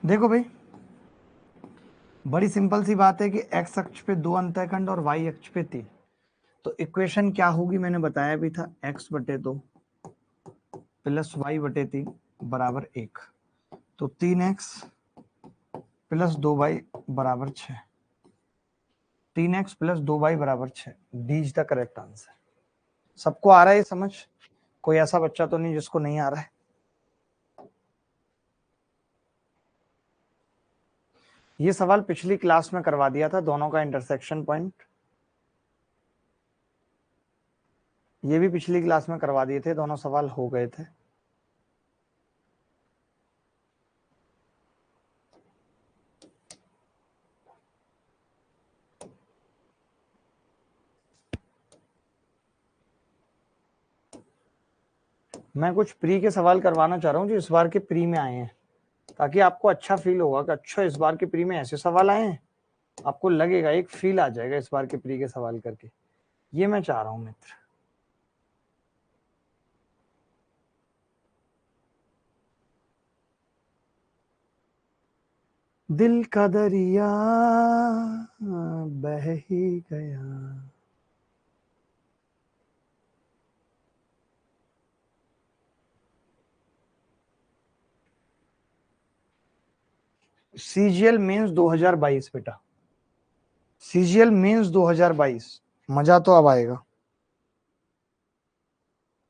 देखो भाई, बड़ी सिंपल सी बात है कि x अक्ष पे 2 अंतःखंड और y अक्ष पे 3, तो इक्वेशन क्या होगी मैंने बताया भी था, x/2 प्लस y/3 बराबर 1, तो 3x प्लस 2y बराबर 6, 3x प्लस 2y बराबर 6, D is the correct answer. सबको आ रहा है समझ? कोई ऐसा बच्चा तो नहीं जिसको नहीं आ रहा है? ये सवाल पिछली क्लास में करवा दिया था, दोनों का इंटरसेक्शन पॉइंट, ये भी पिछली क्लास में करवा दिए थे, दोनों सवाल हो गए थे। मैं कुछ प्री के सवाल करवाना चाह रहा हूँ जो इस बार के प्री में आए हैं, ताकि आपको अच्छा फील होगा कि अच्छा इस बार के प्री में ऐसे सवाल आए हैं, आपको लगेगा, एक फील आ जाएगा इस बार के प्री के सवाल करके, ये मैं चाह रहा हूँ मित्र। दिल का दरिया बह ही गया। सीजीएल मेंस 2022 बेटा, सीजीएल मेंस 2022, मजा तो अब आएगा,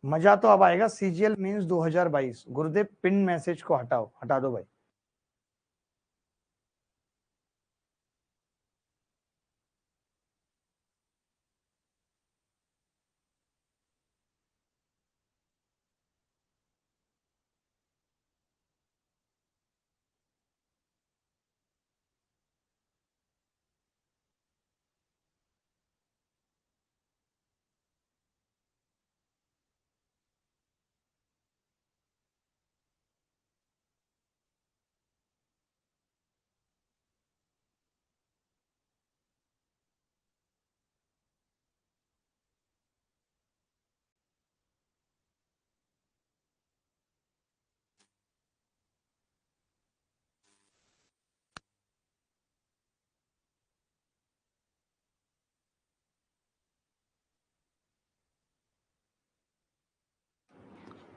मजा तो अब आएगा। सीजीएल मेंस 2022, गुरुदेव पिन मैसेज को हटाओ, हटा दो भाई।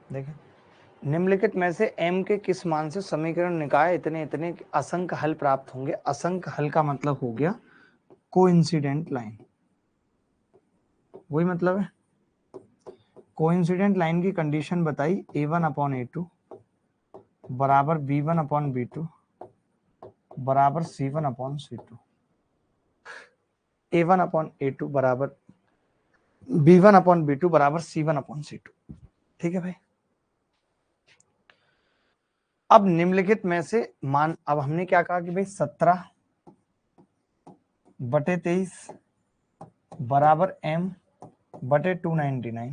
देखें, निम्नलिखित में से m के किस मान से समीकरण निकाय इतने इतने असंख्य हल प्राप्त होंगे। असंख्य हल का मतलब हो गया कोइंसिडेंट लाइन, वही मतलब है। कोइंसिडेंट लाइन की कंडीशन बताई, a1/a2 बराबर b1/b2 बराबर c1/c2, a1/a2 बराबर b1/b2 बराबर c1/c2। ठीक है भाई। अब निम्नलिखित में से मान, अब हमने क्या कहा कि भाई 17/23 बराबर m/299,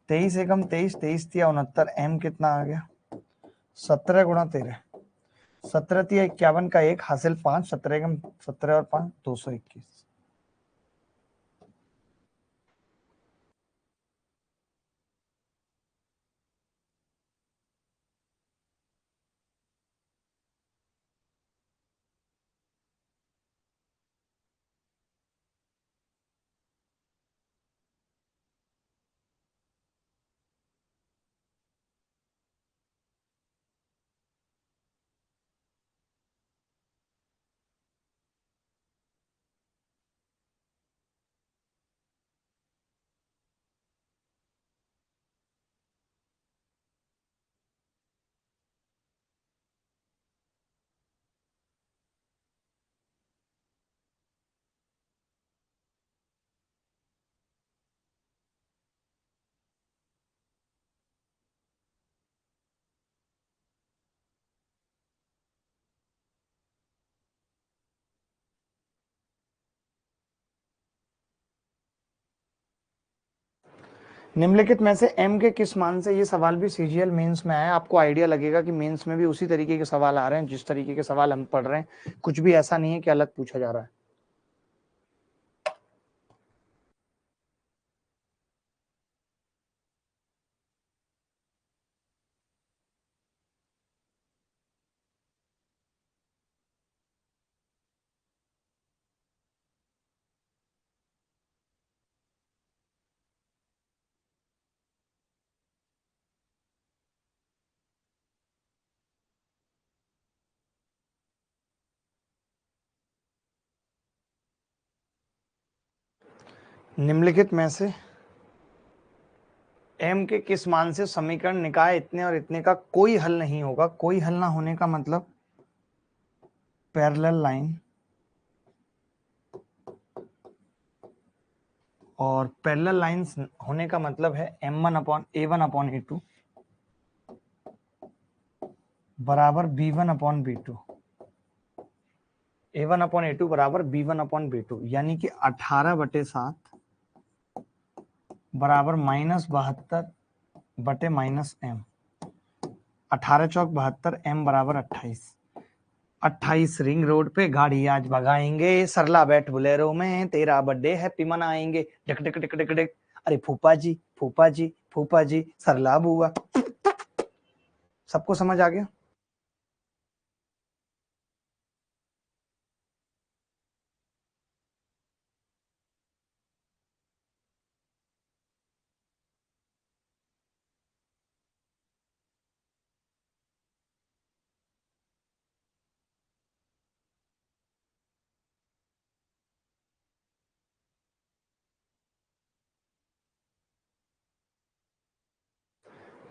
23 एकम 23, 23 तिया 69, m कितना आ गया 17 गुणा 13, 17 तिया 51 का 1 हासिल 5, 17 एकम 17 और 5 221। निम्नलिखित में से m के किस मान से, ये सवाल भी सीजीएल मेंस में आया, आपको आइडिया लगेगा कि मेंस में भी उसी तरीके के सवाल आ रहे हैं जिस तरीके के सवाल हम पढ़ रहे हैं, कुछ भी ऐसा नहीं है कि अलग पूछा जा रहा है। निम्नलिखित में से m के किस मान से समीकरण निकाय इतने और इतने का कोई हल नहीं होगा। कोई हल ना होने का मतलब पैरेलल लाइन, और पैरेलल लाइंस होने का मतलब है m1 upon a1 upon a2 बराबर b1 upon b2, a1 upon a2 बराबर b1 अपॉन b2, यानी कि 18/7 बराबर -72 बटे -m। 18 चौक 72, m बराबर 28। 28 रिंग रोड पे गाड़ी आज भगाएंगे, सरला बैठ बुलेरो में, तेरा बर्थडे हैप्पी मनाएंगे, Dick Dick Dick Dick Dick. अरे फूफा जी फूफा जी फूफा जी, सरला बुआ। सबको समझ आ गया?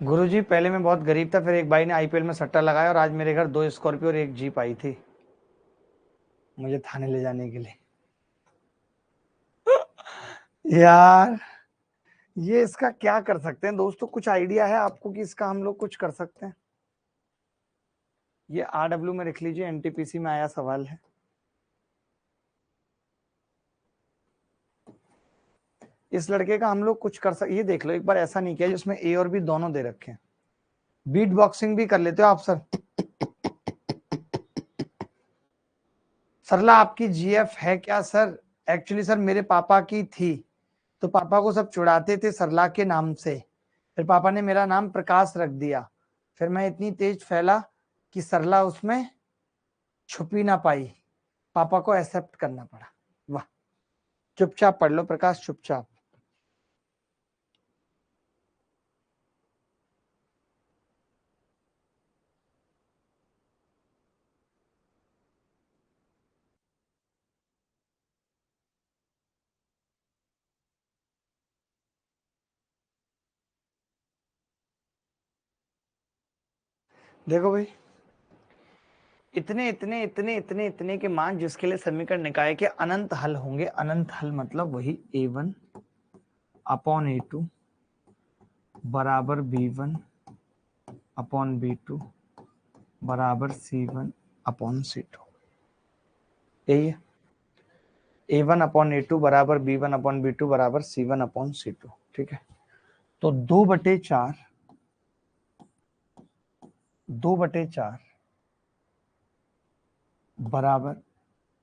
गुरुजी पहले मैं बहुत गरीब था, फिर एक भाई ने आईपीएल में सट्टा लगाया और आज मेरे घर 2 स्कॉर्पियो और 1 जीप आई थी मुझे थाने ले जाने के लिए। यार ये इसका क्या कर सकते हैं दोस्तों, कुछ आइडिया है आपको कि इसका हम लोग कुछ कर सकते हैं? ये आरडब्ल्यू में लिख लीजिए, एनटीपीसी में आया सवाल है। इस लड़के का हम लोग कुछ कर सकते, ये देख लो एक बार, ऐसा नहीं किया जिसमें ए और बी दोनों दे रखे हैं। बीट बॉक्सिंग भी कर लेते हो आप सर। सरला आपकी जीएफ है क्या सर? एक्चुअली सर मेरे पापा की थी, तो पापा को सब चुड़ाते थे सरला के नाम से, फिर पापा ने मेरा नाम प्रकाश रख दिया, फिर मैं इतनी तेज फैला कि सरला उसमें छुपी ना पाई, पापा को एक्सेप्ट करना पड़ा। वाह, चुपचाप पढ़ लो प्रकाश, चुपचाप। देखो भाई, इतने इतने इतने इतने इतने के मान जिसके लिए समीकरण निकाय के अनंत हल होंगे, अनंत हल मतलब वही a1 अपॉन a2 बराबर b1 अपॉन b2 बराबर c1 अपॉन c2, यही है। a1 अपॉन a2 बराबर b1 अपॉन b2 बराबर c1 अपॉन c2, ठीक है। तो 2/4, 2/4 बराबर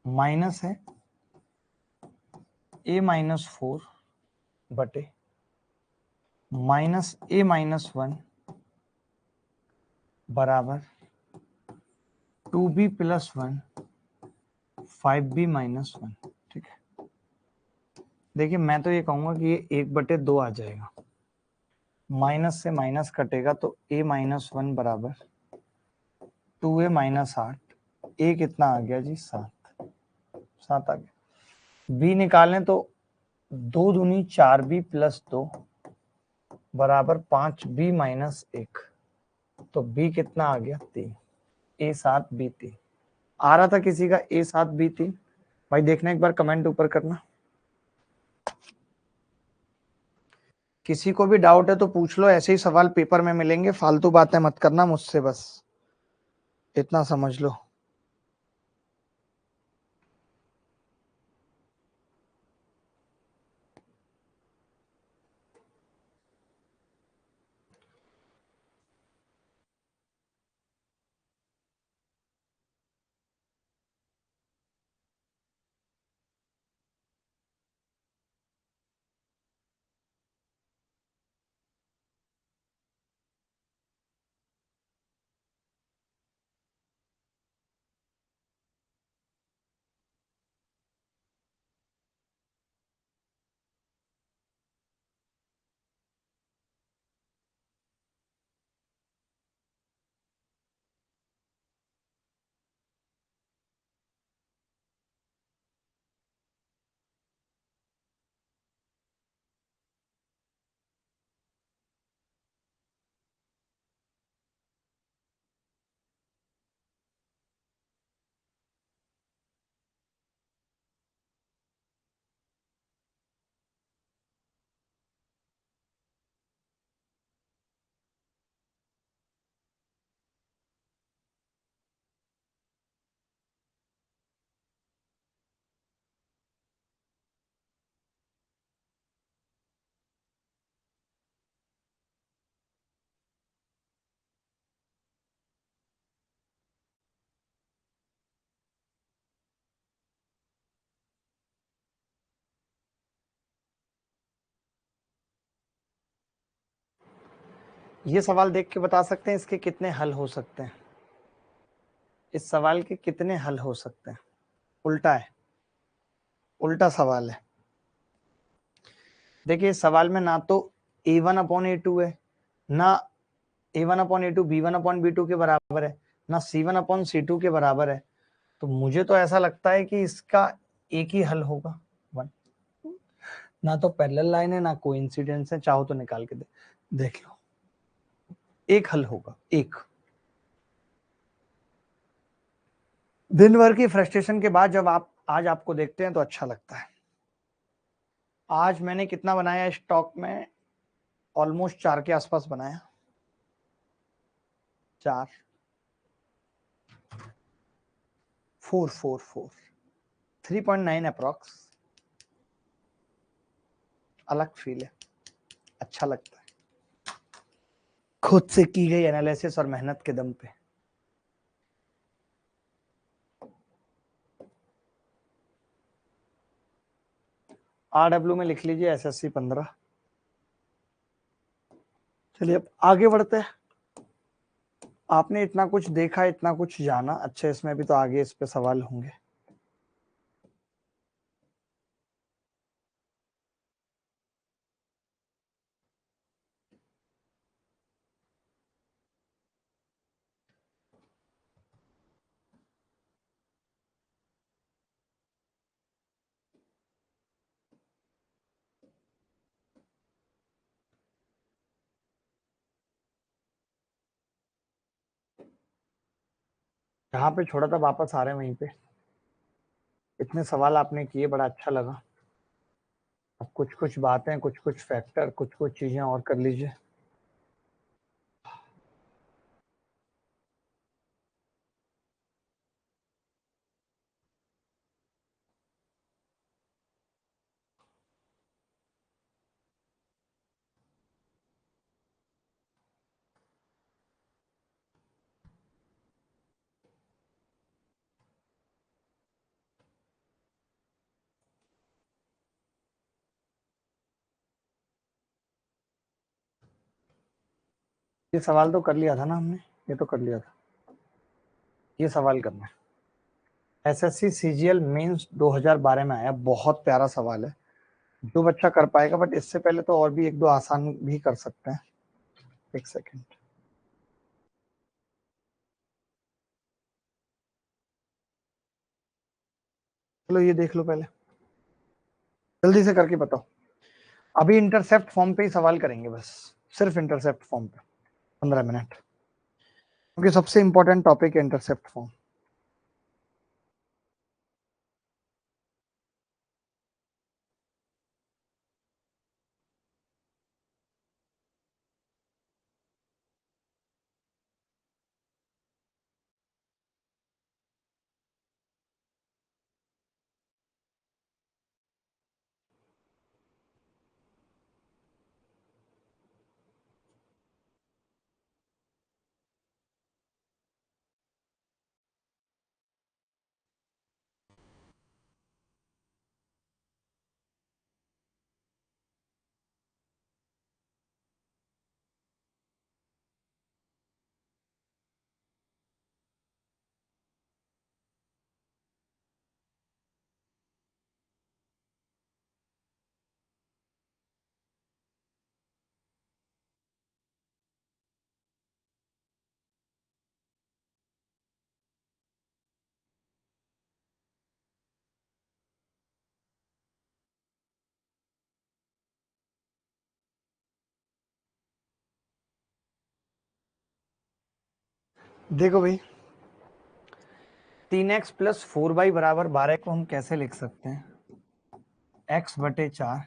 माइनस है a-4 बटे -a-1 बराबर 2b+1 5b-1, ठीक है। देखिए मैं तो ये कहूंगा कि ये 1/2 आ जाएगा, माइनस से माइनस कटेगा तो a-1 बराबर 2a-8, a कितना आ गया जी? 7, 7 आ गया। b निकालें तो 2 दूनी 4b+2 बराबर 5b-1, तो b कितना आ गया? 3, a7b3। आ रहा था किसी का a7b3? भाई देखना एक बार, कमेंट ऊपर करना। किसी को भी डाउट है तो पूछ लो, ऐसे ही सवाल पेपर में मिलेंगे, फालतू बातें मत करना मुझसे, बस इतना समझ लो। ये सवाल देख के बता सकते हैं इसके कितने हल हो सकते हैं? इस सवाल के कितने हल हो सकते हैं? उल्टा है, उल्टा सवाल है। देखिए इस सवाल में ना तो a1/a2 है, ना a1/a2 b1/b2 के बराबर है, ना c1/c2 के बराबर है। तो मुझे तो ऐसा लगता है कि इसका एक ही हल होगा, वन। ना तो पैरेलल लाइन है ना कोइंसिडेंस है, चाहो तो निकाल के देख लो। एक हल होगा, एक। दिन भर की फ्रस्ट्रेशन के बाद जब आप आज आपको देखते हैं तो अच्छा लगता है। आज मैंने कितना बनाया स्टॉक में? ऑलमोस्ट 4 के आसपास बनाया, 4, 4 3.9 अप्रॉक्स। अलग फील है, अच्छा लगता है खुद से की गई एनालिसिस और मेहनत के दम पे। RW में लिख लीजिए SSC 15। चलिए अब आगे बढ़ते हैं। आपने इतना कुछ देखा, इतना कुछ जाना, अच्छा इसमें भी तो आगे इस पे सवाल होंगे। जहां पे छोड़ा था वापस आ रहे हैं वहीं पे। इतने सवाल आपने किए, बड़ा अच्छा लगा। अब कुछ कुछ बातें, कुछ कुछ फैक्टर, कुछ कुछ चीजें और कर लीजिए। ये सवाल तो कर लिया था ना हमने, ये तो कर लिया था। ये सवाल करना है। एसएससी सीजीएल मेंस 2012 में आया, बहुत प्यारा सवाल है, जो बच्चा कर पाएगा। बट इससे पहले तो और भी एक दो आसान भी कर सकते हैं। एक सेकेंड, चलो ये देख लो पहले, जल्दी से करके बताओ। अभी इंटरसेप्ट फॉर्म पे ही सवाल करेंगे बस, सिर्फ इंटरसेप्ट फॉर्म पे 15 मिनट, क्योंकि सबसे इंपॉर्टेंट टॉपिक है इंटरसेप्ट फॉर्म। देखो भाई, 3x+4y बराबर 12 को हम कैसे लिख सकते हैं? x/4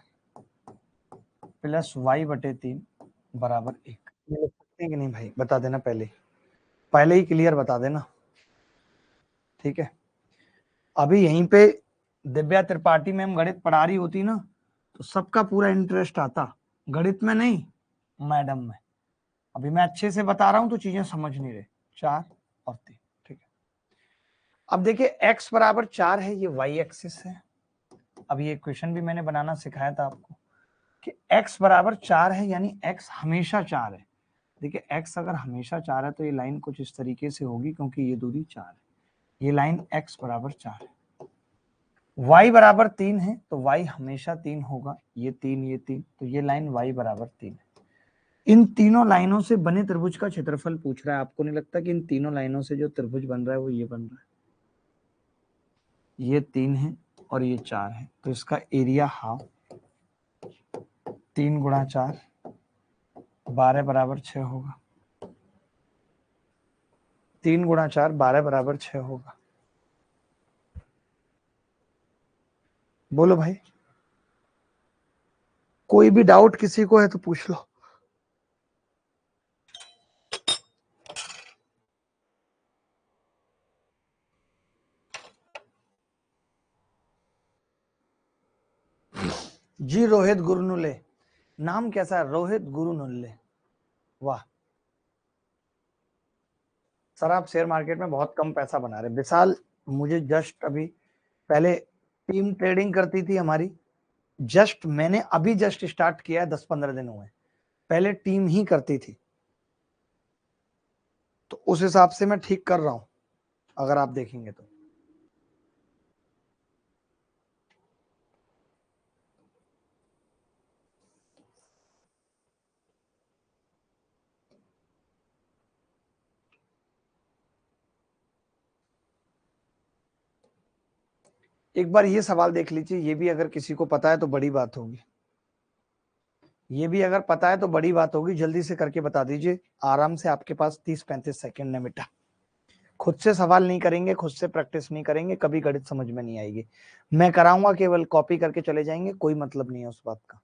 प्लस y/3 बराबर 1। ये लिख सकते हैं कि नहीं भाई? बता देना पहले, पहले ही क्लियर बता देना, ठीक है। अभी यहीं पे दिव्या त्रिपाठी मैम गणित पढ़ा रही होती ना, तो सबका पूरा इंटरेस्ट आता, गणित में नहीं, मैडम में। अभी मैं अच्छे से बता रहा हूं तो चीजें समझ नहीं रहे। 4 और 3, ठीक है। अब देखिए x बराबर 4 है, ये y एक्सिस है। अभी ये क्वेश्चन भी मैंने बनाना सिखाया था आपको कि x बराबर 4 है, यानी x हमेशा 4 है। देखिए x अगर हमेशा 4 है तो ये लाइन कुछ इस तरीके से होगी, क्योंकि ये दूरी 4 है, ये लाइन x बराबर 4 है। y बराबर 3 है तो y हमेशा 3 होगा, ये 3, तो ये लाइन y बराबर 3 है। इन तीनों लाइनों से बने त्रिभुज का क्षेत्रफल पूछ रहा है। आपको नहीं लगता कि इन तीनों लाइनों से जो त्रिभुज बन रहा है वो ये बन रहा है, ये 3 है और ये 4 है, तो इसका एरिया हाफ 3 गुणा 4 12 बराबर 6 होगा। 3 गुणा 4 12 बराबर 6 होगा। बोलो भाई, कोई भी डाउट किसी को है तो पूछ लो। जी रोहित गुरुनुल्ले, नाम कैसा है? रोहित गुरुनुल्ले, वाह सर, आप शेयर मार्केट में बहुत कम पैसा बना रहे। विशाल, मुझे जस्ट अभी पहले टीम ट्रेडिंग करती थी हमारी, मैंने अभी स्टार्ट किया है, 10-15 दिन हुए, पहले टीम ही करती थी, तो उस हिसाब से मैं ठीक कर रहा हूं, अगर आप देखेंगे तो। एक बार ये सवाल देख लीजिए, ये भी अगर किसी को पता है तो बड़ी बात होगी, ये भी अगर पता है तो बड़ी बात होगी, जल्दी से करके बता दीजिए। आराम से, आपके पास 30-35 सेकंड है बेटा। खुद से सवाल नहीं करेंगे, खुद से प्रैक्टिस नहीं करेंगे, कभी गणित समझ में नहीं आएगी। मैं कराऊंगा, केवल कॉपी करके चले जाएंगे, कोई मतलब नहीं है उस बात का।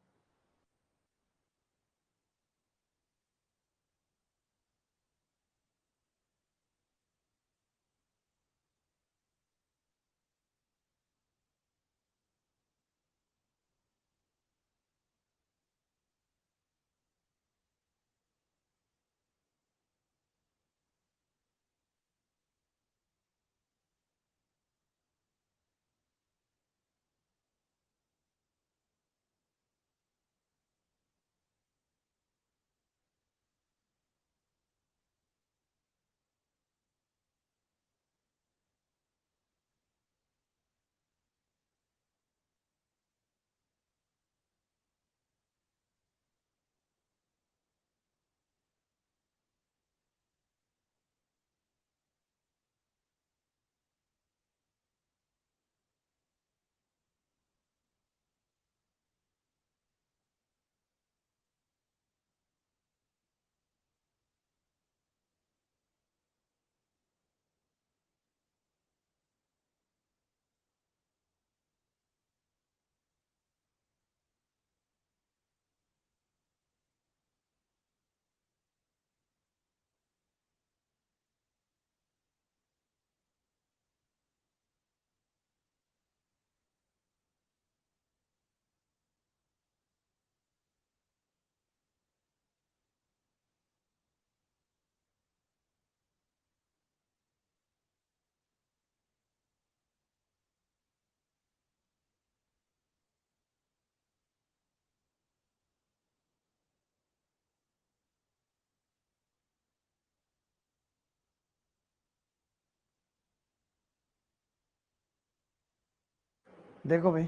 देखो भाई,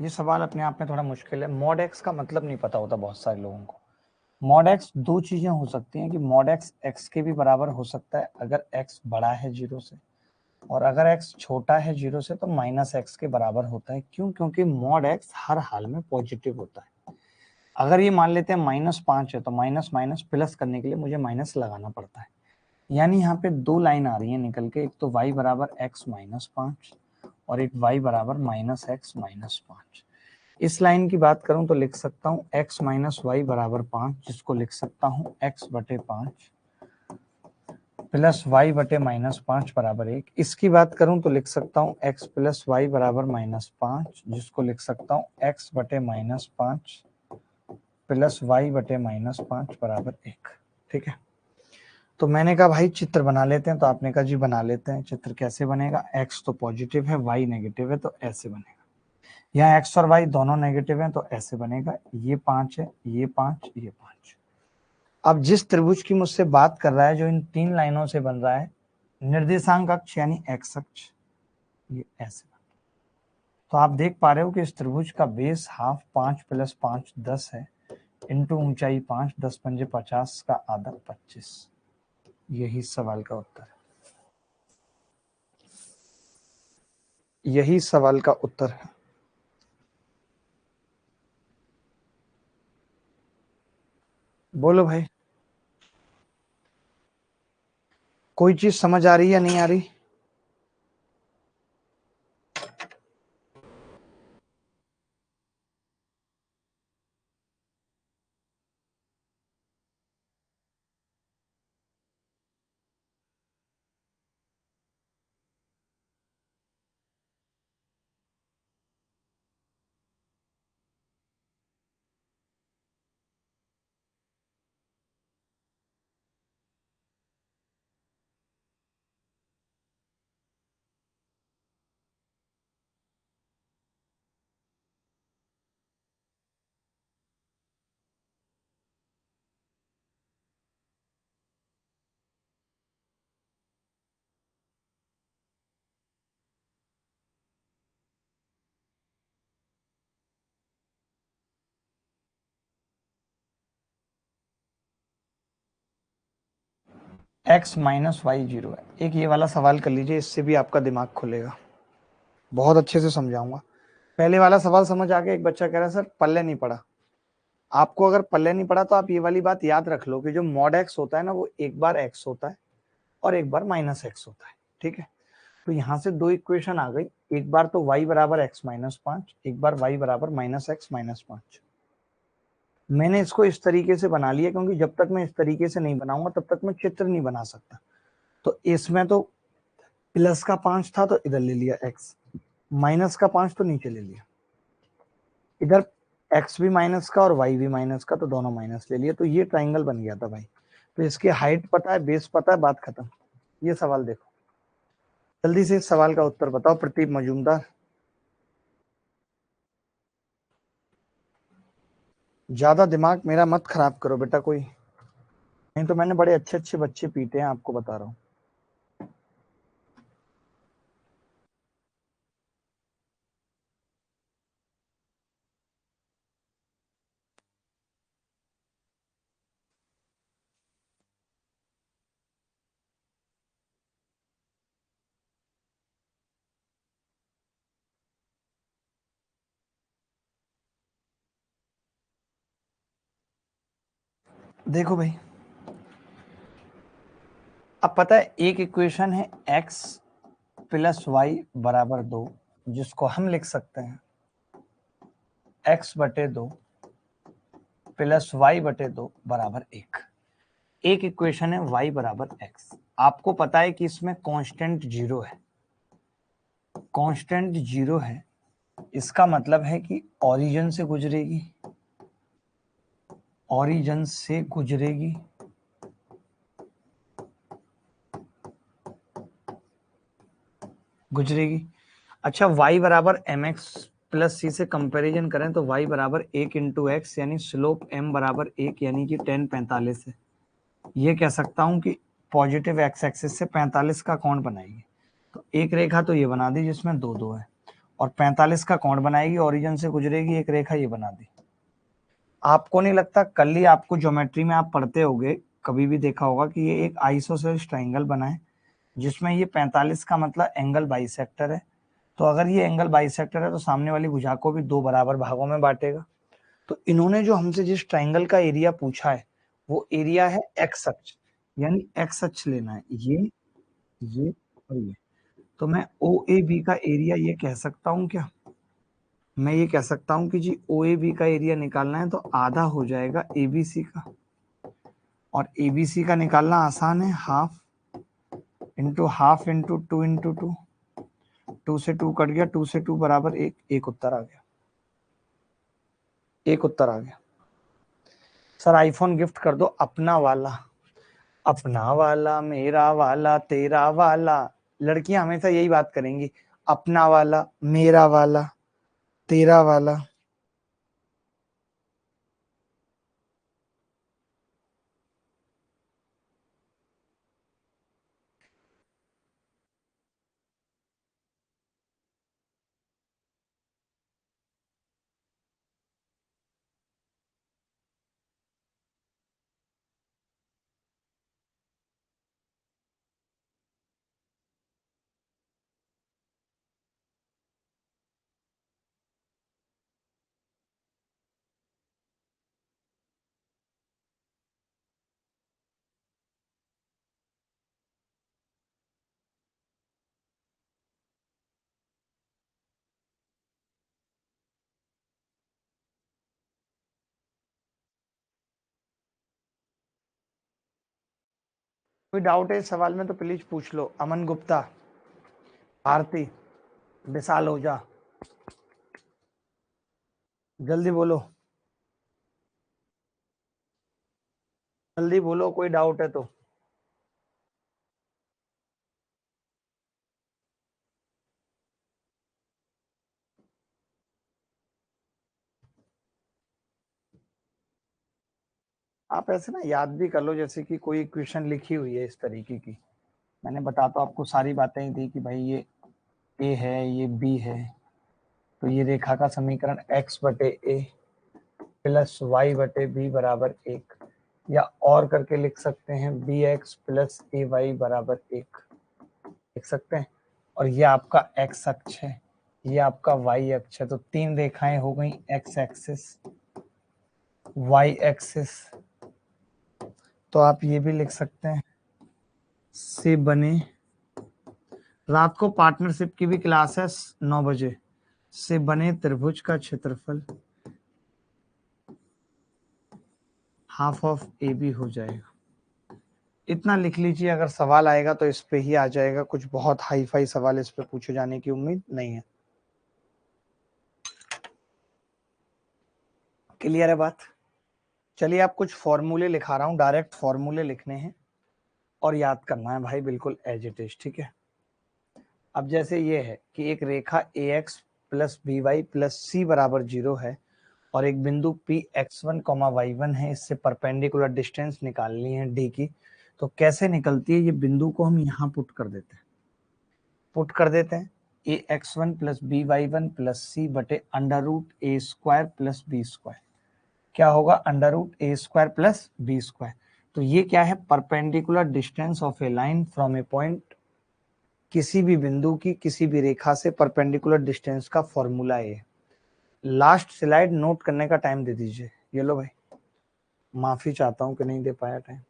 ये सवाल अपने आप में थोड़ा मुश्किल है। मॉड एक्स का मतलब नहीं पता होता बहुत सारे लोगों को। मॉड एक्स दो चीजें हो सकती हैं, कि मॉड एक्स एक्स के भी बराबर हो सकता है अगर एक्स बड़ा है 0 से, और अगर एक्स छोटा है 0 से तो माइनस एक्स के बराबर होता है। क्यों? क्योंकि मॉड एक्स हर हाल में पॉजिटिव होता है। अगर ये मान लेते हैं -5 है, तो माइनस माइनस प्लस करने के लिए मुझे माइनस लगाना पड़ता है। यानी यहाँ पे दो लाइन आ रही है निकल के, एक तो y बराबर x-5 और एक y बराबर -x-5। इस लाइन की बात करूं तो लिख सकता हूं x माइनस वाई बराबर 5, जिसको लिख सकता हूं x/5 प्लस y/-5 बराबर 1। इसकी बात करूं तो लिख सकता हूं x प्लस वाई बराबर -5, जिसको लिख सकता हूं x/-5 प्लस y/-5 बराबर 1। ठीक है, तो मैंने कहा भाई चित्र बना लेते हैं, तो आपने कहा जी बना लेते हैं। चित्र कैसे बनेगा? x तो पॉजिटिव है, y नेगेटिव है, तो ऐसे बनेगा। यहाँ x और y दोनों नेगेटिव हैं, तो ऐसे बनेगा। ये 5 है, ये 5, ये 5। अब जिस त्रिभुज की मुझसे बात कर रहा है, जो इन 3 लाइनों से बन रहा है, निर्देशांक अक्ष यानी एक्स अक्ष, ये ऐसे। तो आप देख पा रहे हो कि इस त्रिभुज का बेस हाफ 5 + 5 10 है, इंटू ऊंचाई 5, 10 पंजे 50 का आधा 25। यही सवाल का उत्तर है, यही सवाल का उत्तर है। बोलो भाई, कोई चीज समझ आ रही या नहीं आ रही? x - y 0 है। एक ये वाला सवाल कर लीजिए, इससे भी आपका दिमाग खुलेगा, बहुत अच्छे से समझाऊंगा। पहले वाला सवाल समझ आ गया? एक बच्चा कह रहा है सर पल्ले नहीं पड़ा। आपको अगर पल्ले नहीं पड़ा तो आप ये वाली बात याद रख लो कि जो मॉड x होता है ना, वो एक बार x होता है और एक बार -x होता है, ठीक है। तो यहाँ से दो इक्वेशन आ गई, एक बार तो y बराबर x - 5, एक बार y बराबर -x - 5। मैंने इसको इस तरीके से बना लिया क्योंकि जब तक मैं इस तरीके से नहीं बनाऊंगा तब तक मैं चित्र नहीं बना सकता। तो इसमें तो प्लस का 5 था तो इधर ले लिया x, माइनस का 5 तो नीचे ले लिया, इधर x भी माइनस का और y भी माइनस का, तो दोनों माइनस ले लिया। तो ये ट्राइंगल बन गया था भाई। तो इसकी हाइट पता है, बेस पता है, बात खत्म। ये सवाल देखो, जल्दी से इस सवाल का उत्तर बताओ प्रदीप मजूमदार। ज्यादा दिमाग मेरा मत खराब करो बेटा कोई, नहीं तो मैंने बड़े अच्छे अच्छे बच्चे पीटे हैं, आपको बता रहा हूँ। देखो भाई, अब पता है एक इक्वेशन है x + y = 2, जिसको हम लिख सकते हैं x/2 + y/2 = 1। एक इक्वेशन है y = x। आपको पता है कि इसमें कांस्टेंट 0 है, कांस्टेंट 0 है, इसका मतलब है कि ओरिजिन से गुजरेगी, ओरिजिन से गुजरेगी, गुजरेगी। अच्छा, y बराबर mx + c से कंपैरिजन करें तो y बराबर 1 × x, यानी स्लोप m बराबर 1 यानी कि tan 45 है। ये कह सकता हूं कि पॉजिटिव x एक्सिस से 45 का कोण बनाएगी। तो एक रेखा तो ये बना दी जिसमें 2 2 है, और 45 का कोण बनाएगी, ओरिजिन से गुजरेगी, एक रेखा ये बना दी। आपको नहीं लगता कल ही आपको ज्योमेट्री में आप पढ़ते होगे, कभी भी देखा होगा कि ये एक आइसोसेलेस ट्राइंगल बना है जिसमें ये 45 का मतलब एंगल बाइसेक्टर है। तो अगर ये एंगल बाइसेक्टर है तो सामने वाली भुजा को भी 2 बराबर भागों में बांटेगा। तो इन्होंने जो हमसे जिस ट्राइंगल का एरिया पूछा है वो एरिया है एक्स अक्ष, यानी एक्स अक्ष लेना है, ये और ये। तो मैं ओ ए बी का एरिया ये कह सकता हूँ क्या? मैं ये कह सकता हूँ कि जी ओ ए बी का एरिया निकालना है तो आधा हो जाएगा ए बी सी का, और ए बी सी का निकालना आसान है, half into half into 2 into 2, 2 से 2 कट गया, 2 से 2 बराबर 1, एक उत्तर आ गया, एक उत्तर आ गया। सर आईफोन गिफ्ट कर दो, अपना वाला, अपना वाला, मेरा वाला, तेरा वाला। लड़कियां हमेशा यही बात करेंगी, अपना वाला, मेरा वाला, तेरा वाला। कोई डाउट है इस सवाल में तो प्लीज पूछ लो। अमन गुप्ता, आरती, विशाल ओझा, जल्दी बोलो, जल्दी बोलो, कोई डाउट है तो। आप ऐसे ना याद भी कर लो, जैसे कि कोई इक्वेशन लिखी हुई है इस तरीके की। मैंने बता तो आपको सारी बातें ही दी कि भाई ये ए है, ये बी है, तो ये रेखा का समीकरण x बटे ए प्लस वाई बटे बी बराबर 1, या और करके लिख सकते हैं बी एक्स प्लस ए वाई बराबर 1, लिख सकते हैं। और ये आपका x अक्ष है, ये आपका y अक्ष है, तो तीन रेखाएं हो गई, x एक्सिस, y एक्सिस। तो आप ये भी लिख सकते हैं से बने, रात को पार्टनरशिप की भी क्लास है 9 बजे, से बने त्रिभुज का क्षेत्रफल हाफ ऑफ ए बी हो जाएगा। इतना लिख लीजिए, अगर सवाल आएगा तो इस पे ही आ जाएगा, कुछ बहुत हाई फाई सवाल इस पे पूछे जाने की उम्मीद नहीं है। क्लियर है बात? चलिए, आप कुछ फॉर्मूले लिखा रहा हूं, डायरेक्ट फॉर्मूले लिखने हैं और याद करना है भाई, बिल्कुल एज इट इज, ठीक है। अब जैसे ये है कि एक रेखा A X plus B Y plus C बराबर 0 है और एक बिंदु पी x1 y1 है, इससे परपेंडिकुलर डिस्टेंस निकालनी है डी की। तो कैसे निकलती है, ये बिंदु को हम यहाँ पुट कर देते हैं A X one plus B Y one plus C बटे under root A square plus B square. क्या होगा, under root A square plus B square. तो ये क्या है, perpendicular distance of a line from a point, किसी भी बिंदु की किसी भी रेखा से परपेंडिकुलर डिस्टेंस का फॉर्मूला है। लास्ट स्लाइड नोट करने का टाइम दे दीजिए। ये लो भाई, माफी चाहता हूं कि नहीं दे पाया टाइम।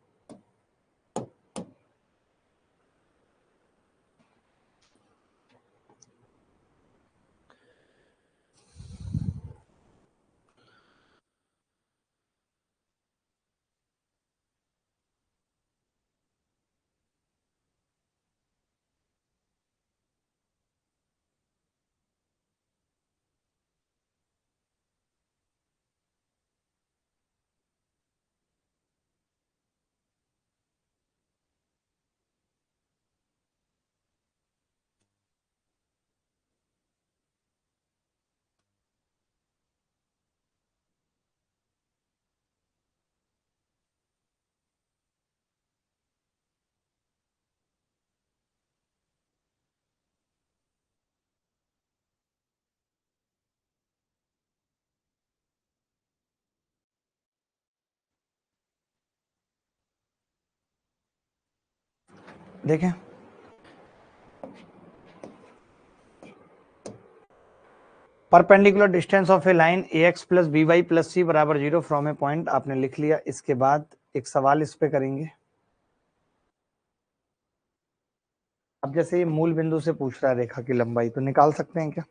देखें, perpendicular distance of a line A X plus B Y plus C बराबर 0 फ्रॉम ए पॉइंट, आपने लिख लिया। इसके बाद एक सवाल इस पे करेंगे। अब जैसे ये मूल बिंदु से पूछ रहा है रेखा की लंबाई, तो निकाल सकते हैं क्या?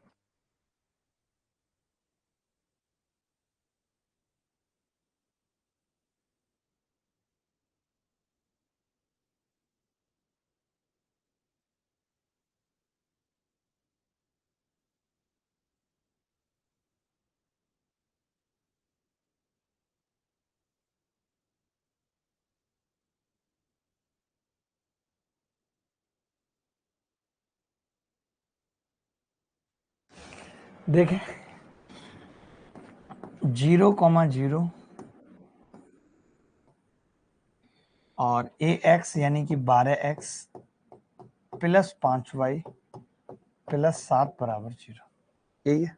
देखें, 0,0 और ए एक्स यानी कि 12x प्लस 5y प्लस 7 बराबर 0, यही है।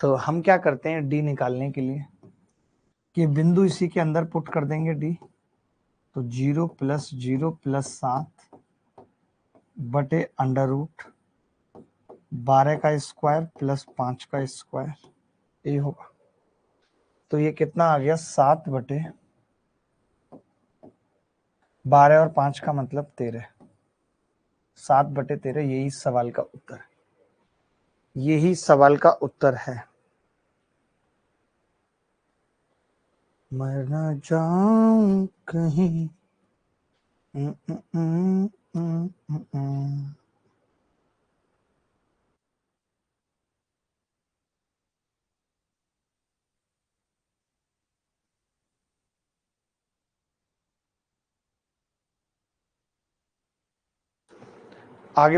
तो हम क्या करते हैं डी निकालने के लिए, कि बिंदु इसी के अंदर पुट कर देंगे डी। तो 0 प्लस 7 बटे अंडर रूट 12 का स्क्वायर प्लस 5 का स्क्वायर, ये होगा। तो ये कितना आ गया, 7 बटे 12 और 5 का मतलब 13, 7 बटे 13। यही सवाल का उत्तर है, यही सवाल का उत्तर है। मर ना जाऊं कहीं आगे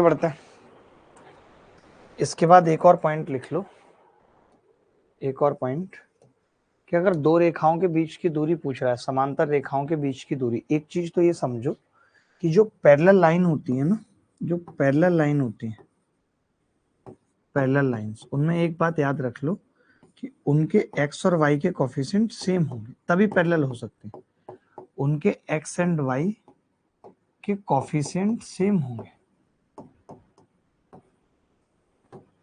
बढ़ते हैं। इसके बाद एक और पॉइंट लिख लो, एक और पॉइंट कि अगर दो रेखाओं के बीच की दूरी पूछ रहा है, समांतर रेखाओं के बीच की दूरी, एक चीज तो ये समझो कि जो पैरेलल लाइन होती है ना, जो पैरेलल लाइन होती है, पैरेलल लाइंस, उनमें एक बात याद रख लो कि उनके x और y के कोफिशिएंट सेम होंगे, तभी पैरेलल हो सकते हैं। उनके x एंड y के कोफिशिएंट सेम होंगे,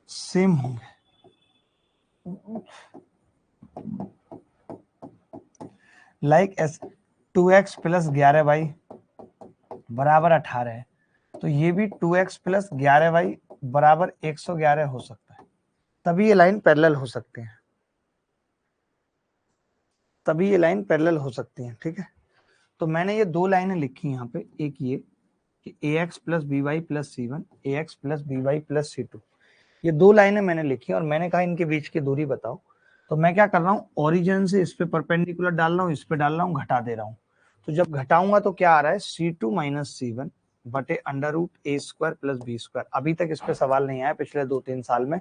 सेम होंगे। Like S 2x plus 11y बराबर 18 है, तो ये भी 2x प्लस 11y बराबर 111 हो सकता है, तभी ये लाइन पैरेलल हो सकते हैं, तभी ये लाइन पैरेलल हो सकती है। ठीक है, तो मैंने ये दो लाइनें लिखी यहाँ पे, एक ये कि ax plus B Y plus C one, ax plus B Y plus C two, ये दो लाइनें मैंने लिखी और मैंने कहा इनके बीच की दूरी बताओ। तो मैं क्या कर रहा हूँ, ओरिजिन से इस पे परपेंडिकुलर डाल रहा हूँ, इस पे डाल रहा हूँ, घटा दे रहा हूँ। तो जब घटाऊंगा तो क्या आ रहा है, C2 माइनस C1 बटे under root A square plus B square. अभी तक इस पे सवाल नहीं आया, पिछले 2-3 साल में